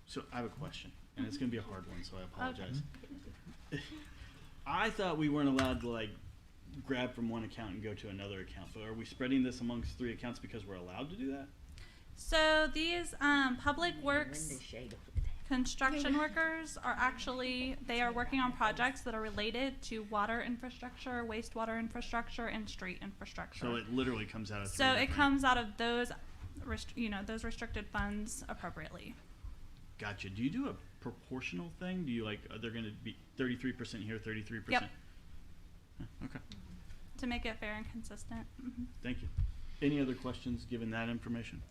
[SPEAKER 2] So I have a question, and it's going to be a hard one, so I apologize. I thought we weren't allowed to grab from one account and go to another account, but are we spreading this amongst 3 accounts because we're allowed to do that?
[SPEAKER 17] So these public works construction workers are actually, they are working on projects that are related to water infrastructure, wastewater infrastructure, and street infrastructure.
[SPEAKER 2] So it literally comes out of 3
[SPEAKER 17] So it
[SPEAKER 2] different-
[SPEAKER 17] comes out of those, those restricted funds appropriately.
[SPEAKER 2] Gotcha. Do you do a proportional thing? Do you they're going to be 33% here, 33%?
[SPEAKER 17] Yep.
[SPEAKER 2] Okay.
[SPEAKER 17] To make it fair and consistent. Mhm.
[SPEAKER 2] Thank you. Any other questions given that information?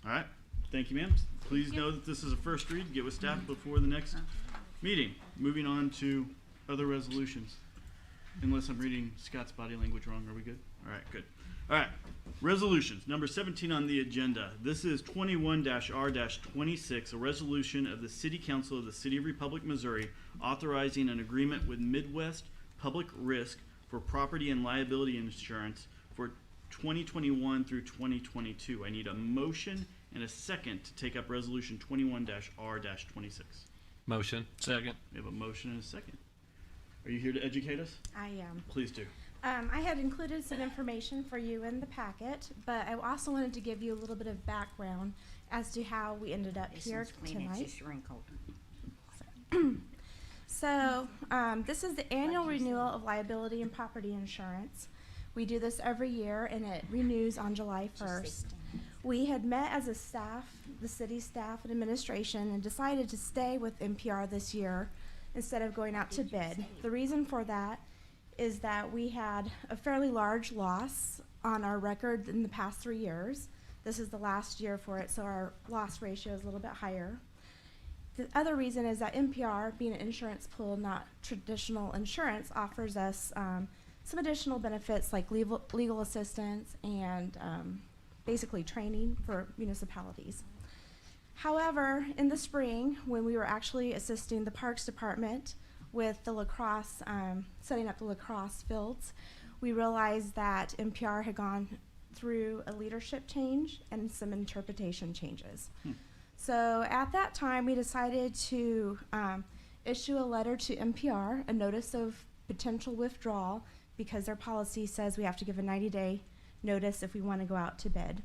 [SPEAKER 2] All right. Thank you, ma'am. Please know that this is a first read. Get with staff before the next meeting. Moving on to other resolutions. Unless I'm reading Scott's body language wrong, are we good? All right, good. All right. Resolutions. Number 17 on the agenda. This is 21-R-26, a resolution of the City Council of the City of Republic, Missouri, authorizing an agreement with Midwest Public Risk for property and liability insurance for 2021 through 2022. I need a motion and a second to take up resolution 21-R-26.
[SPEAKER 6] Motion. Second.
[SPEAKER 2] We have a motion and a second. Are you here to educate us?
[SPEAKER 8] I am.
[SPEAKER 2] Please do.
[SPEAKER 8] I had included some information for you in the packet, but I also wanted to give you a little bit of background as to how we ended up here tonight. So, this is the annual renewal of liability and property insurance. We do this every year, and it renews on July 1st. We had met as a staff, the city staff and administration, and decided to stay with NPR this year instead of going out to bid. The reason for that is that we had a fairly large loss on our record in the past 3 years.
[SPEAKER 18] This is the last year for it, so our loss ratio is a little bit higher. The other reason is that NPR, being an insurance pool, not traditional insurance, offers us some additional benefits like legal assistance and basically training for municipalities. However, in the spring, when we were actually assisting the Parks Department with the lacrosse, setting up the lacrosse fields, we realized that NPR had gone through a leadership change and some interpretation changes. So at that time, we decided to issue a letter to NPR, a notice of potential withdrawal, because their policy says we have to give a 90-day notice if we want to go out to bid.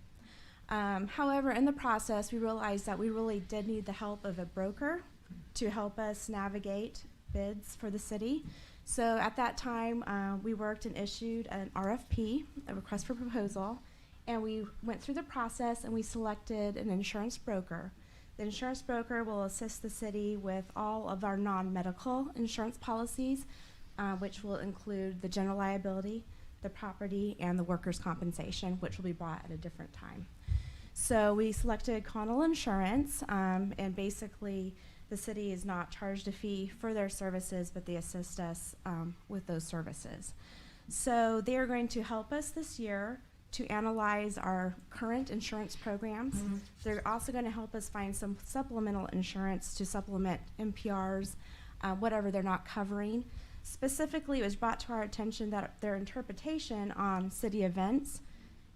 [SPEAKER 18] However, in the process, we realized that we really did need the help of a broker to help us navigate bids for the city. So at that time, we worked and issued an RFP, a request for proposal, and we went through the process and we selected an insurance broker. The insurance broker will assist the city with all of our non-medical insurance policies, which will include the general liability, the property, and the workers' compensation, which will be brought at a different time. So we selected Connell Insurance, and basically the city is not charged a fee for their services, but they assist us with those services. So they are going to help us this year to analyze our current insurance programs. They're also going to help us find some supplemental insurance to supplement NPR's, whatever they're not covering. Specifically, it was brought to our attention that their interpretation on city events,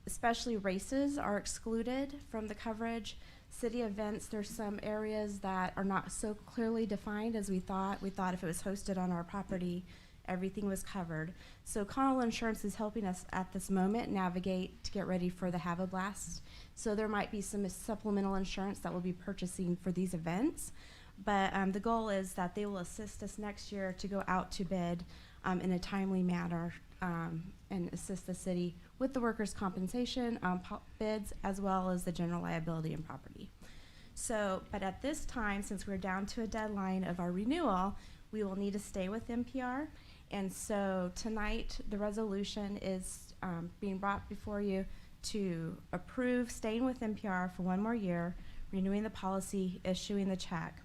[SPEAKER 18] especially races, are excluded from the coverage. City events, there's some areas that are not so clearly defined as we thought. We thought if it was hosted on our property, everything was covered. So Connell Insurance is helping us at this moment navigate to get ready for the Have-A-Blast. So there might be some supplemental insurance that we'll be purchasing for these events. But the goal is that they will assist us next year to go out to bid in a timely manner and assist the city with the workers' compensation bids, as well as the general liability and property. So, but at this time, since we're down to a deadline of our renewal, we will need to stay with NPR. And so tonight, the resolution is being brought before you to approve staying with NPR for one more year, renewing the policy, issuing the check.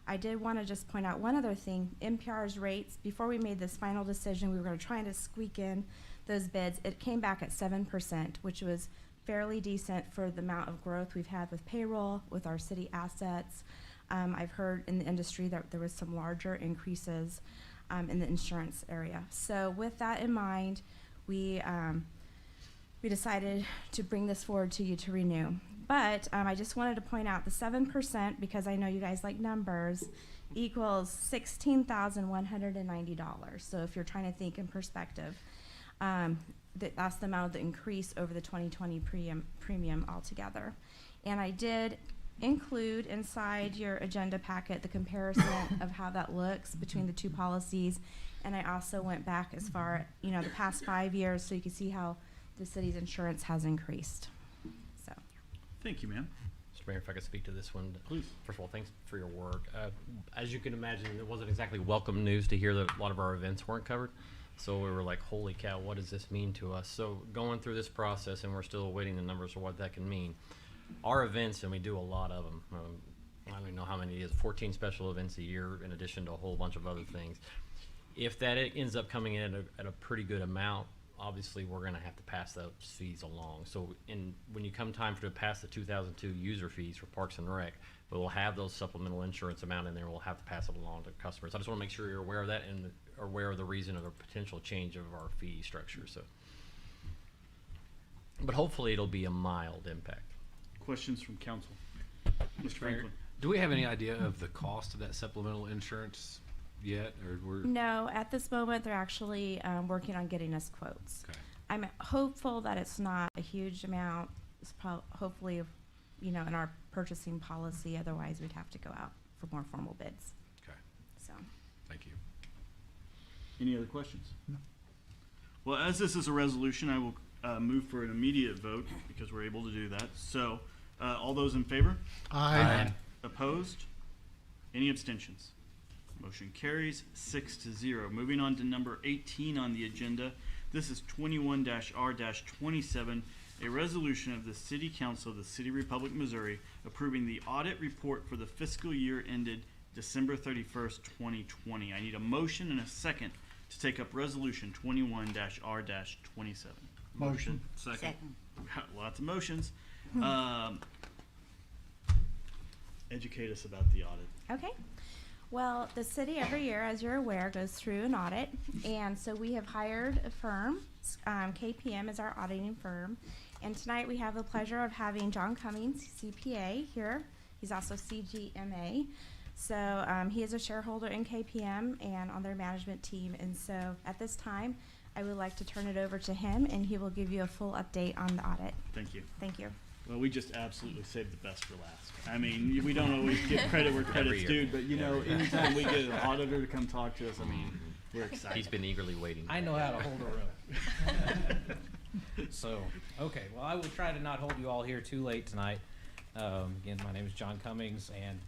[SPEAKER 18] I did want to just point out one other thing. NPR's rates, before we made this final decision, we were going to try to squeak in those bids. It came back at 7%, which was fairly decent for the amount of growth we've had with payroll, with our city assets. I've heard in the industry that there was some larger increases in the insurance area. So with that in mind, we decided to bring this forward to you to renew. But I just wanted to point out the 7%, because I know you guys like numbers, equals $16,190. So if you're trying to think in perspective, that's the amount of the increase over the 2020 premium altogether. And I did include inside your agenda packet the comparison of how that looks between the two policies. And I also went back as far, the past 5 years, so you can see how the city's insurance has increased. So.
[SPEAKER 2] Thank you, ma'am.
[SPEAKER 19] Mr. Mayor, if I could speak to this one.
[SPEAKER 2] Please.
[SPEAKER 19] First of all, thanks for your work. As you can imagine, it wasn't exactly welcome news to hear that a lot of our events weren't covered. So we were like, holy cow, what does this mean to us? So going through this process, and we're still awaiting the numbers for what that can mean. Our events, and we do a lot of them. I don't even know how many it is, 14 special events a year in addition to a whole bunch of other things. If that ends up coming in at a pretty good amount, obviously we're going to have to pass those fees along. So when you come time to pass the 2002 user fees for Parks and Rec, we'll have those supplemental insurance amount in there. We'll have to pass it along to customers. I just want to make sure you're aware of that and are aware of the reason of a potential change of our fee structure. So, but hopefully it'll be a mild impact.
[SPEAKER 2] Questions from council? Mr. Franklin.
[SPEAKER 15] Do we have any idea of the cost of that supplemental insurance yet, or we're?
[SPEAKER 18] No, at this moment, they're actually working on getting us quotes.
[SPEAKER 15] Okay.
[SPEAKER 18] I'm hopeful that it's not a huge amount. It's hopefully, in our purchasing policy. Otherwise, we'd have to go out for more formal bids.
[SPEAKER 15] Okay.
[SPEAKER 18] So.
[SPEAKER 15] Thank you.
[SPEAKER 2] Any other questions? No. Well, as this is a resolution, I will move for an immediate vote because we're able to do that. So, all those in favor?
[SPEAKER 1] Aye.
[SPEAKER 2] Opposed? Any abstentions? Motion carries 6-0. Moving on to number 18 on the agenda. This is 21-R-27, a resolution of the City Council of the City of Republic, Missouri, approving the audit report for the fiscal year ended December 31st, 2020. I need a motion and a second to take up Resolution 21-R-27.
[SPEAKER 1] Motion.
[SPEAKER 2] Second. We've got lots of motions. Educate us about the audit.
[SPEAKER 18] Okay. Well, the city every year, as you're aware, goes through an audit. And so we have hired a firm. KPM is our auditing firm. And tonight we have the pleasure of having John Cummings, CPA, here. He's also CGMA. So he is a shareholder in KPM and on their management team. And so at this time, I would like to turn it over to him, and he will give you a full update on the audit.
[SPEAKER 2] Thank you.
[SPEAKER 18] Thank you.
[SPEAKER 2] Well, we just absolutely saved the best for last. I mean, we don't always give credit where credit's due, but you know, anytime we get an auditor to come talk to us, I mean, we're excited.
[SPEAKER 19] He's been eagerly waiting.
[SPEAKER 20] I know how to hold a room. So, okay, well, I will try to not hold you all here too late tonight. Again, my name is John Cummings, and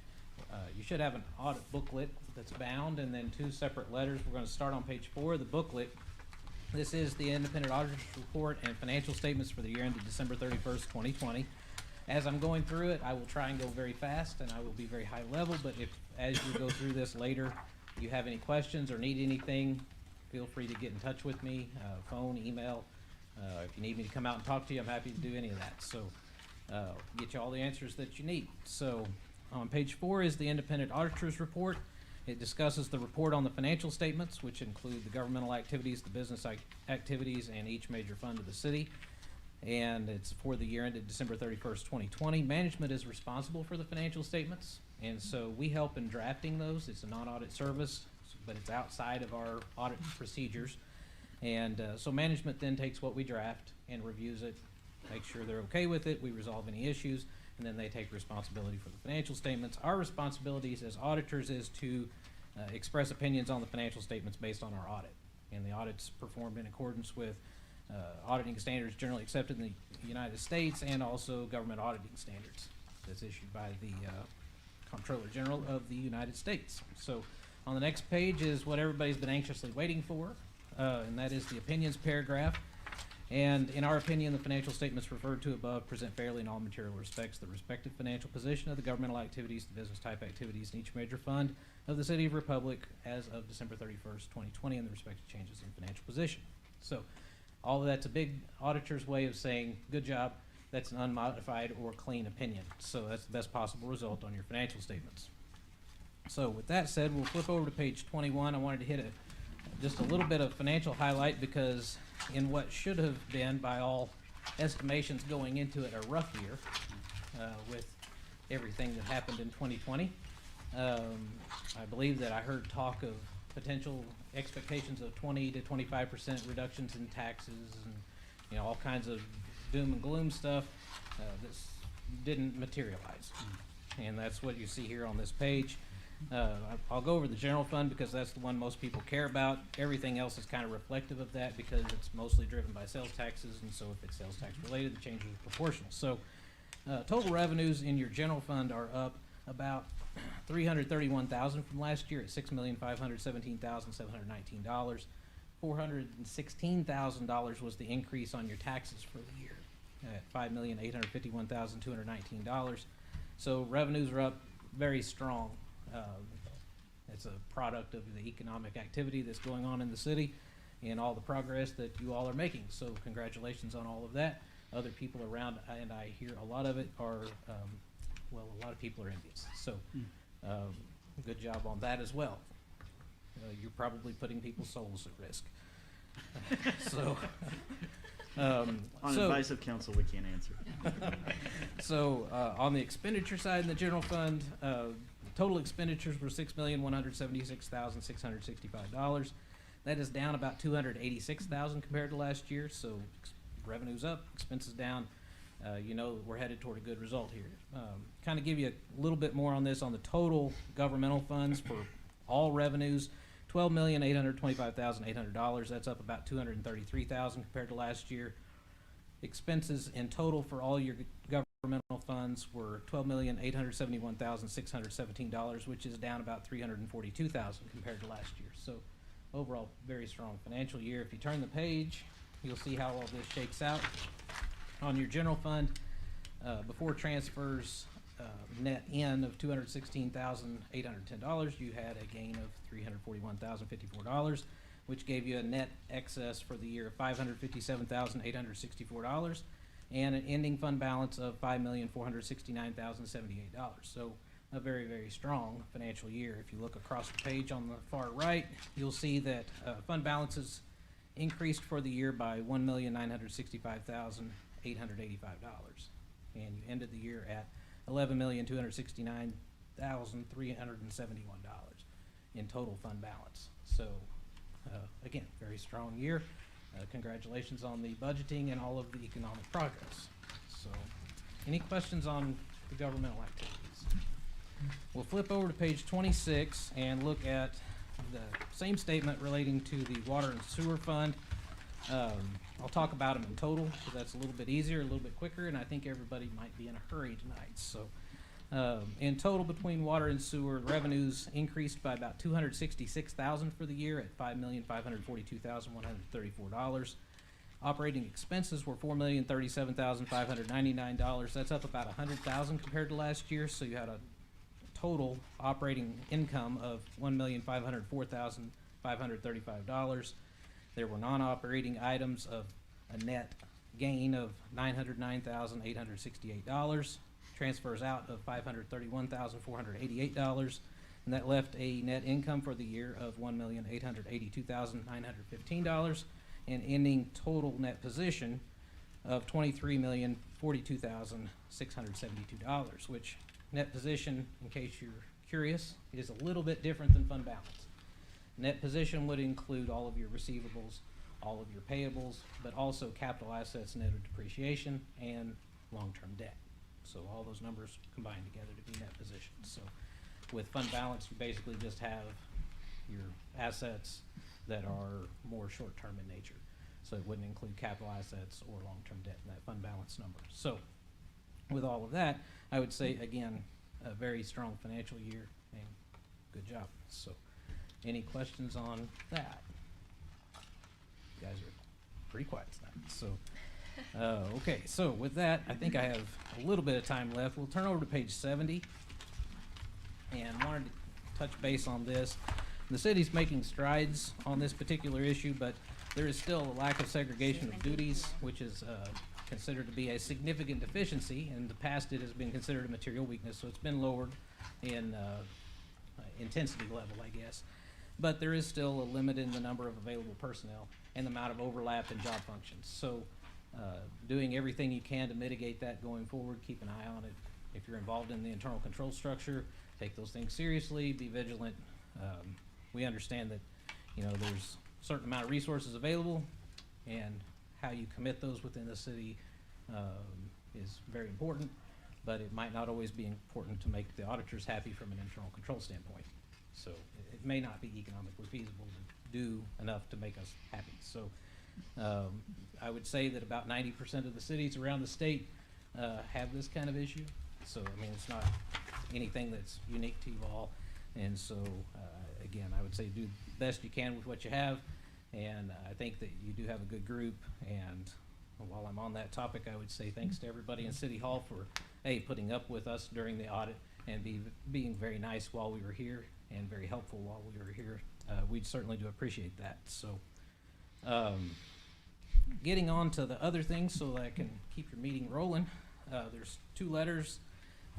[SPEAKER 20] you should have an audit booklet that's bound, and then 2 separate letters. We're going to start on page 4 of the booklet. This is the independent auditor's report and financial statements for the year ended December 31st, 2020. As I'm going through it, I will try and go very fast, and I will be very high level, but if, as you go through this later, you have any questions or need anything, feel free to get in touch with me, phone, email. If you need me to come out and talk to you, I'm happy to do any of that. So, get you all the answers that you need. So, on page 4 is the independent auditor's report. It discusses the report on the financial statements, which include the governmental activities, the business activities, and each major fund of the city. And it's for the year ended December 31st, 2020. Management is responsible for the financial statements, and so we help in drafting those. It's a non-audit service, but it's outside of our audit procedures. And so management then takes what we draft and reviews it, makes sure they're okay with it, we resolve any issues, and then they take responsibility for the financial statements. Our responsibilities as auditors is to express opinions on the financial statements based on our audit. And the audit's performed in accordance with auditing standards generally accepted in the United States, and also government auditing standards that's issued by the Comptroller General of the United States. So on the next page is what everybody's been anxiously waiting for, and that is the opinions paragraph. And in our opinion, the financial statements referred to above present fairly in all material respects the respective financial position of the governmental activities, the business type activities, and each major fund of the City of Republic as of December 31st, 2020, and the respective changes in financial position. So all of that's a big auditor's way of saying, good job, that's an unmodified or clean opinion. So that's the best possible result on your financial statements. So with that said, we'll flip over to page 21. I wanted to hit just a little bit of financial highlight, because in what should have been, by all estimations going into it, a rough year with everything that happened in 2020. I believe that I heard talk of potential expectations of 20 to 25% reductions in taxes, and all kinds of doom and gloom stuff. This didn't materialize, and that's what you see here on this page. I'll go over the general fund because that's the one most people care about. Everything else is kind of reflective of that because it's mostly driven by sales taxes, and so if it's sales tax related, the changes are proportional. So total revenues in your general fund are up about $331,000 from last year at $6,517,719. $416,000 was the increase on your taxes for the year at $5,851,219. So revenues are up very strong. It's a product of the economic activity that's going on in the city and all the progress that you all are making. So congratulations on all of that. Other people around, and I hear a lot of it, are, well, a lot of people are envious. So good job on that as well. You're probably putting people's souls at risk.
[SPEAKER 2] On advice of counsel, we can't answer.
[SPEAKER 20] So on the expenditure side in the general fund, total expenditures were $6,176,665. That is down about $286,000 compared to last year. So revenues up, expenses down. We're headed toward a good result here. Kind of give you a little bit more on this on the total governmental funds for all revenues. $12,825,800. That's up about $233,000 compared to last year. Expenses in total for all your governmental funds were $12,871,617, which is down about $342,000 compared to last year. So overall, very strong financial year. If you turn the page, you'll see how all this shakes out. On your general fund, before transfers, net in of $216,810, you had a gain of $341,054, which gave you a net excess for the year of $557,864, and an ending fund balance of $5,469,078. So a very, very strong financial year. If you look across the page on the far right, you'll see that fund balances increased for the year by $1,965,885, and you ended the year at $11,269,371 in total fund balance. So, again, very strong year. Congratulations on the budgeting and all of the economic progress. So, any questions on the governmental activities? We'll flip over to page 26 and look at the same statement relating to the water and sewer fund. I'll talk about them in total, so that's a little bit easier, a little bit quicker, and I think everybody might be in a hurry tonight. So, in total, between water and sewer, revenues increased by about $266,000 for the year at $5,542,134. Operating expenses were $4,037,599. That's up about $100,000 compared to last year. So you had a total operating income of $1,504,535. There were non-operating items of a net gain of $909,868. Transfers out of $531,488, and that left a net income for the year of $1,882,915, and ending total net position of $23,042,672, which net position, in case you're curious, is a little bit different than fund balance. Net position would include all of your receivables, all of your payables, but also capital assets net of depreciation and long-term debt. So all those numbers combine together to be net position. So with fund balance, you basically just have your assets that are more short-term in nature. So it wouldn't include capital assets or long-term debt in that fund balance number. So with all of that, I would say, again, a very strong financial year and good job. So any questions on that? You guys are pretty quiet tonight. So, okay, so with that, I think I have a little bit of time left. We'll turn over to page 70 and wanted to touch base on this. The city's making strides on this particular issue, but there is still a lack of segregation of duties, which is considered to be a significant deficiency. In the past, it has been considered a material weakness, so it's been lowered in intensity level, I guess. But there is still a limit in the number of available personnel and the amount of overlap in job functions. So doing everything you can to mitigate that going forward, keep an eye on it. If you're involved in the internal control structure, take those things seriously, be vigilant. We understand that, you know, there's a certain amount of resources available, and how you commit those within the city is very important, but it might not always be important to make the auditors happy from an internal control standpoint. So it may not be economically feasible to do enough to make us happy. So I would say that about 90% of the cities around the state have this kind of issue. So, I mean, it's not anything that's unique to you all. And so, again, I would say do the best you can with what you have. And I think that you do have a good group. And while I'm on that topic, I would say thanks to everybody in City Hall for, A, putting up with us during the audit, and being very nice while we were here and very helpful while we were here. We certainly do appreciate that. So, getting on to the other things so that I can keep your meeting rolling, there's two letters.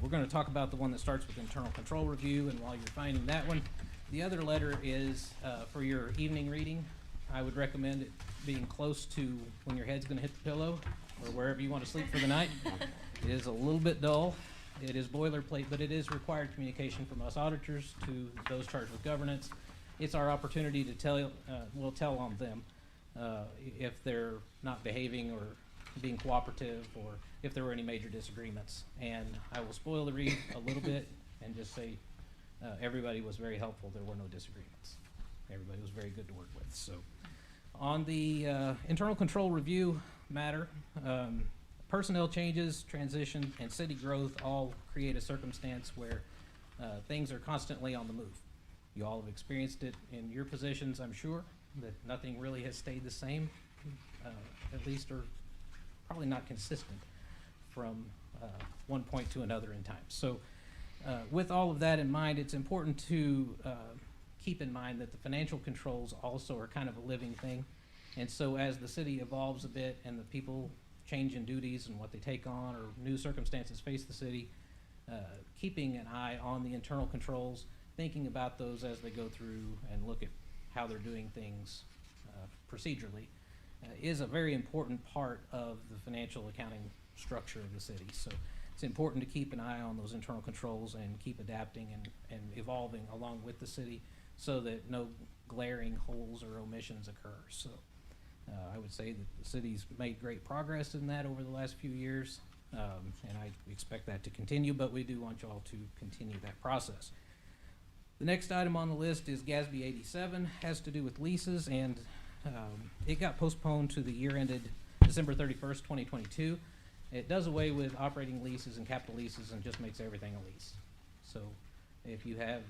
[SPEAKER 20] We're going to talk about the one that starts with internal control review, and while you're finding that one, the other letter is for your evening reading. I would recommend it being close to when your head's going to hit the pillow or wherever you want to sleep for the night. It is a little bit dull. It is boilerplate, but it is required communication from us auditors to those charged with governance. It's our opportunity to tell, we'll tell on them if they're not behaving or being cooperative, or if there were any major disagreements. And I will spoil the read a little bit and just say everybody was very helpful. There were no disagreements. Everybody was very good to work with. So on the internal control review matter, personnel changes, transition, and city growth all create a circumstance where things are constantly on the move. You all have experienced it in your positions, I'm sure, that nothing really has stayed the same, at least or probably not consistent from one point to another in time. So with all of that in mind, it's important to keep in mind that the financial controls also are kind of a living thing. And so as the city evolves a bit and the people change in duties and what they take on or new circumstances face the city, keeping an eye on the internal controls, thinking about those as they go through and look at how they're doing things procedurally is a very important part of the financial accounting structure of the city. So it's important to keep an eye on those internal controls and keep adapting and evolving along with the city so that no glaring holes or omissions occur. So I would say that the city's made great progress in that over the last few years, and I expect that to continue, but we do want you all to continue that process. The next item on the list is GASB 87, has to do with leases, and it got postponed to the year ended December 31st, 2022. It does away with operating leases and capital leases and just makes everything a lease. So if you have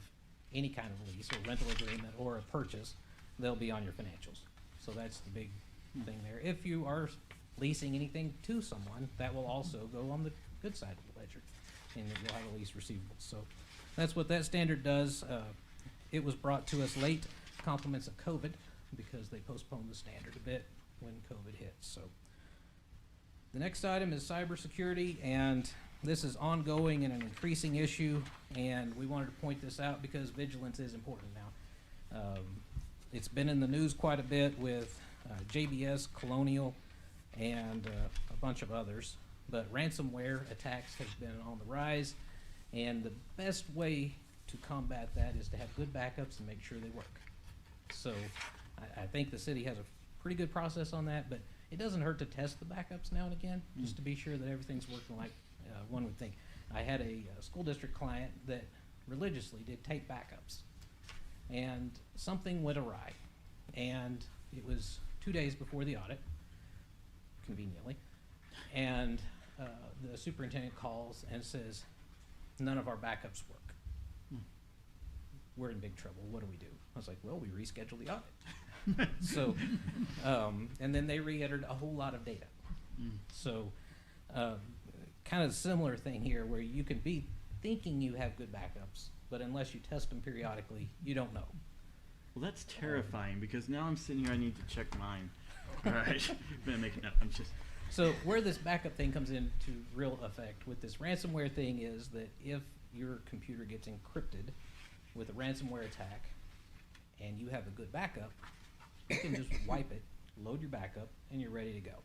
[SPEAKER 20] any kind of lease or rental agreement or a purchase, they'll be on your financials. So that's the big thing there. If you are leasing anything to someone, that will also go on the good side of the ledger, and you'll have a lease receivable. So that's what that standard does. It was brought to us late, compliments of COVID, because they postponed the standard a bit when COVID hit. So the next item is cybersecurity, and this is ongoing and an increasing issue, and we wanted to point this out because vigilance is important now. It's been in the news quite a bit with JBS, Colonial, and a bunch of others, but ransomware attacks have been on the rise, and the best way to combat that is to have good backups and make sure they work. So I think the city has a pretty good process on that, but it doesn't hurt to test the backups now and again, just to be sure that everything's working like one would think. I had a school district client that religiously did tape backups, and something went awry, and it was 2 days before the audit, conveniently, and the superintendent calls and says, none of our backups work. We're in big trouble. What do we do? I was like, well, we reschedule the audit. So, and then they re-entered a whole lot of data. So, kind of similar thing here where you can be thinking you have good backups, but unless you test them periodically, you don't know.
[SPEAKER 2] Well, that's terrifying because now I'm sitting here, I need to check mine. All right. I'm just.
[SPEAKER 20] So where this backup thing comes into real effect with this ransomware thing is that if your computer gets encrypted with a ransomware attack and you have a good backup, you can just wipe it, load your backup, and you're ready to go.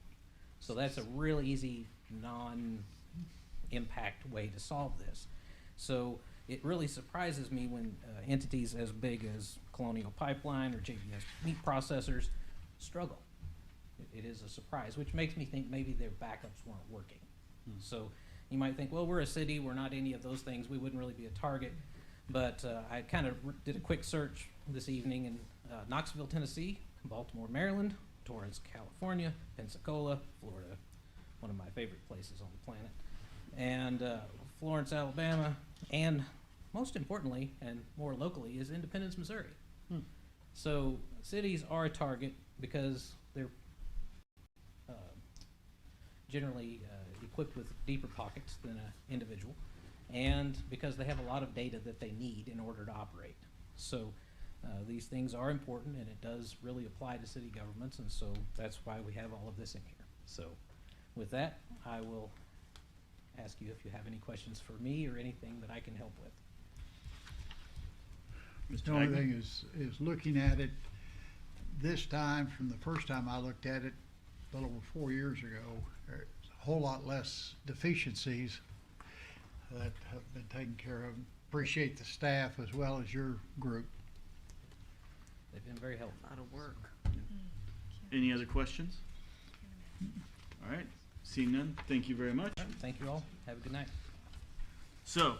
[SPEAKER 20] So that's a real easy, non-impact way to solve this. So it really surprises me when entities as big as Colonial Pipeline or JBS meat processors struggle. It is a surprise, which makes me think maybe their backups weren't working. So you might think, well, we're a city, we're not any of those things, we wouldn't really be a target. But I kind of did a quick search this evening in Knoxville, Tennessee, Baltimore, Maryland, Torrance, California, Pensacola, Florida, one of my favorite places on the planet, and Florence, Alabama, and most importantly, and more locally, is Independence, Missouri. So cities are a target because they're generally equipped with deeper pockets than an individual, and because they have a lot of data that they need in order to operate. So these things are important, and it does really apply to city governments, and so that's why we have all of this in here. So with that, I will ask you if you have any questions for me or anything that I can help with.
[SPEAKER 1] The only thing is looking at it this time from the first time I looked at it a little over 4 years ago, there's a whole lot less deficiencies that have been taken care of. Appreciate the staff as well as your group.
[SPEAKER 20] They've been very helpful.
[SPEAKER 3] A lot of work.
[SPEAKER 2] Any other questions? All right. Seeing none, thank you very much.
[SPEAKER 20] Thank you all. Have a good night.
[SPEAKER 2] So,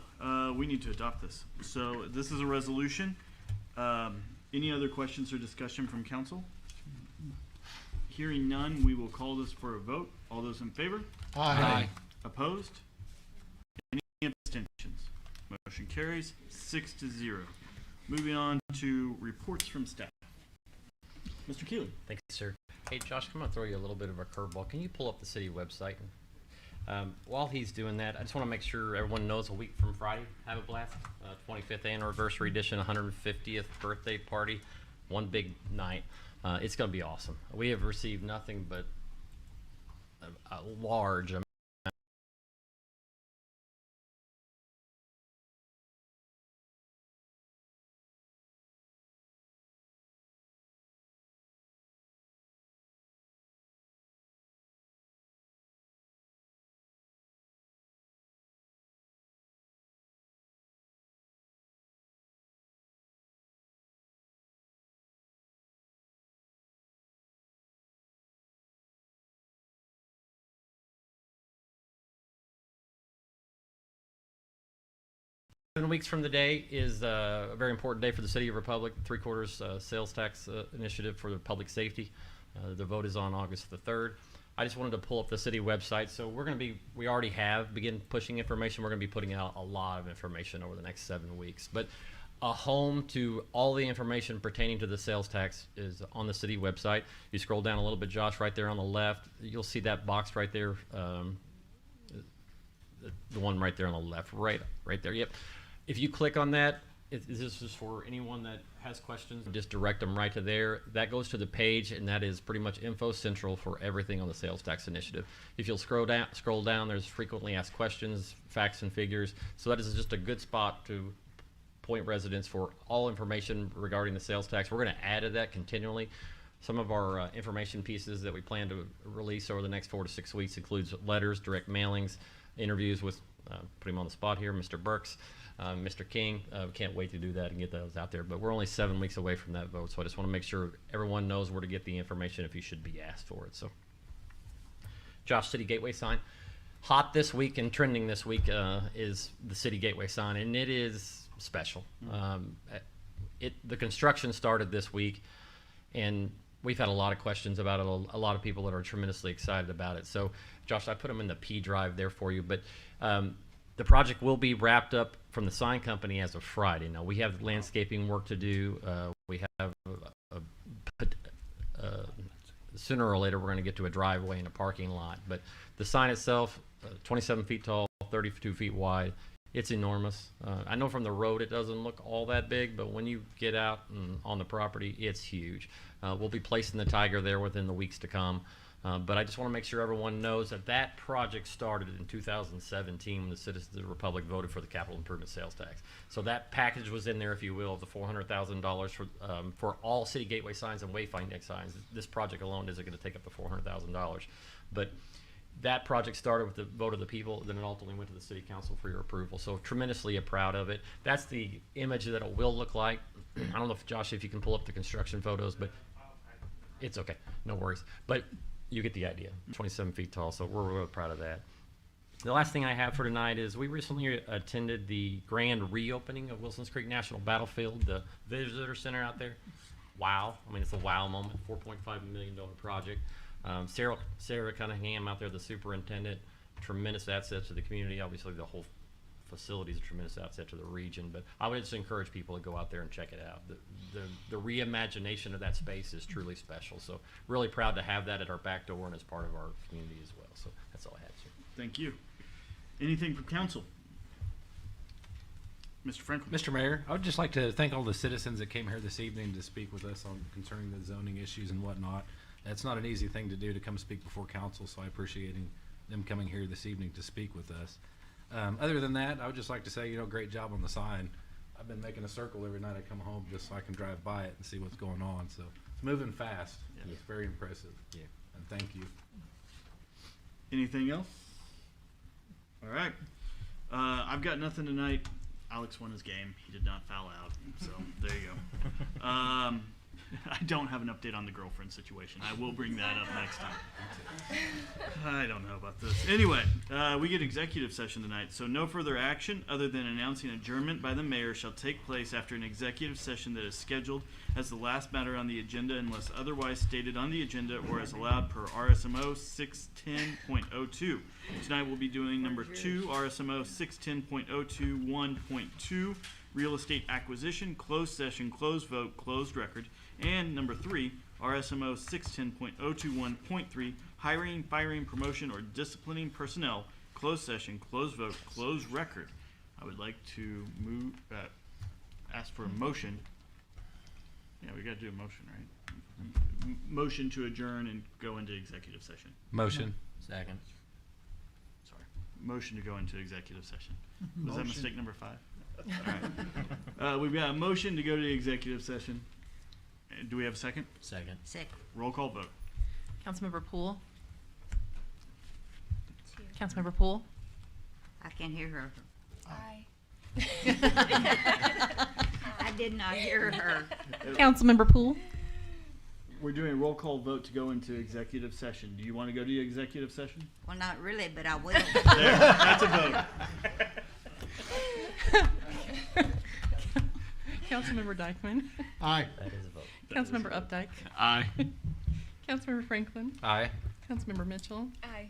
[SPEAKER 2] we need to adopt this. So, this is a resolution. Any other questions or discussion from council? Hearing none, we will call this for a vote. All those in favor?
[SPEAKER 1] Aye.
[SPEAKER 2] Opposed? Any abstentions? Motion carries 6-0. Moving on to reports from staff. Mr. Keeler.
[SPEAKER 19] Thank you, sir. Hey, Josh, I'm gonna throw you a little bit of a curveball. Can you pull up the city website? While he's doing that, I just want to make sure everyone knows a week from Friday, have a blast. 25th anniversary edition, 150th birthday party, one big night. It's going to be awesome. We have received nothing but a large amount. Weeks from the day is a very important day for the City of Republic, 3/4 sales tax initiative for the public safety. The vote is on August the 3rd. I just wanted to pull up the city website. So we already have begun pushing information. We're going to be putting out a lot of information over the next 7 weeks. But a home to all the information pertaining to the sales tax is on the city website. You scroll down a little bit, Josh, right there on the left, you'll see that box right there. The one right there on the left, right there. Yep. If you click on that, this is for anyone that has questions, just direct them right to there. That goes to the page, and that is pretty much info central for everything on the sales tax initiative. If you'll scroll down, there's frequently asked questions, facts and figures. So that is just a good spot to point residents for all information regarding the sales tax. We're going to add to that continually. Some of our information pieces that we plan to release over the next 4 to 6 weeks includes letters, direct mailings, interviews with, put him on the spot here, Mr. Burks, Mr. King. Can't wait to do that and get those out there. But we're only 7 weeks away from that vote, so I just want to make sure everyone knows where to get the information if you should be asked for it. So, Josh, City Gateway sign. Hot this week and trending this week is the City Gateway sign, and it is special. The construction started this week, and we've had a lot of questions about it, a lot of people that are tremendously excited about it. So, Josh, I put them in the P drive there for you, but the project will be wrapped up from the sign company as of Friday. Now, we have landscaping work to do. We have sooner or later we're going to get to a driveway and a parking lot. But the sign itself, 27 feet tall, 32 feet wide. It's enormous. I know from the road it doesn't look all that big, but when you get out on the property, it's huge. We'll be placing the Tiger there within the weeks to come. But I just want to make sure everyone knows that that project started in 2017 when the Citizens of the Republic voted for the capital improvement sales tax. So that package was in there, if you will, the $400,000 for all city gateway signs and wayfinding signs. This project alone isn't going to take up the $400,000. But that project started with the vote of the people, then it ultimately went to the city council for your approval. So tremendously proud of it. That's the image that it will look like. I don't know if, Josh, if you can pull up the construction photos, but it's okay. No worries. But you get the idea. 27 feet tall, so we're really proud of that. The last thing I have for tonight is we recently attended the grand reopening of Wilsons Creek National Battlefield, the visitor center out there. Wow. I mean, it's a wow moment. $4.5 million project. Sarah Cunningham out there, the superintendent, tremendous asset to the community. Obviously, the whole facility is a tremendous asset to the region, but I would just encourage people to go out there and check it out. The reimagination of that space is truly special. So really proud to have that at our back door and as part of our community as well. So that's all I had, sir.
[SPEAKER 2] Thank you. Anything from council? Mr. Franklin.
[SPEAKER 15] Mr. Mayor, I would just like to thank all the citizens that came here this evening to speak with us on concerning the zoning issues and whatnot. It's not an easy thing to do to come speak before council, so I appreciate them coming here this evening to speak with us. Other than that, I would just like to say, great job on the sign. I've been making a circle every night I come home just so I can drive by it and see what's going on. So it's moving fast. Yeah. It's very impressive. Yeah. And thank you.
[SPEAKER 2] Anything else? All right. I've got nothing tonight. Alex won his game. He did not foul out. So there you go. I don't have an update on the girlfriend situation. I will bring that up next time. I don't know about this. Anyway, we get executive session tonight, so no further action other than announcing adjournment by the mayor shall take place after an executive session that is scheduled as the last matter on the agenda unless otherwise stated on the agenda or as allowed per RSMO 610.02. Tonight we'll be doing number 2, RSMO 610.021.2, real estate acquisition, closed session, closed vote, closed record, and number 3, RSMO 610.021.3, hiring, firing, promotion, or disciplining personnel, closed session, closed vote, closed record. I would like to move, ask for a motion. Yeah, we gotta do a motion, right? Motion to adjourn and go into executive session.
[SPEAKER 15] Motion.
[SPEAKER 4] Second.
[SPEAKER 2] Sorry. Motion to go into executive session. Was that
[SPEAKER 1] Motion.
[SPEAKER 2] mistake number 5? All right. We've got a motion to go to the executive session. Do we have a second?
[SPEAKER 4] Second.
[SPEAKER 3] Second.
[SPEAKER 2] Roll call vote.
[SPEAKER 5] Councilmember Poole? Councilmember Poole?
[SPEAKER 3] I can't hear her.
[SPEAKER 8] Aye.
[SPEAKER 3] I did not hear her.
[SPEAKER 5] Councilmember Poole?
[SPEAKER 2] We're doing a roll call vote to go into executive session. Do you want to go to executive session?
[SPEAKER 3] Well, not really, but I will.
[SPEAKER 2] There, that's a vote.
[SPEAKER 5] Councilmember Dykeman?
[SPEAKER 1] Aye.
[SPEAKER 13] That is a vote.
[SPEAKER 5] Councilmember Updike?
[SPEAKER 15] Aye.
[SPEAKER 5] Councilmember Franklin?
[SPEAKER 15] Aye.
[SPEAKER 5] Councilmember Mitchell?
[SPEAKER 8] Aye.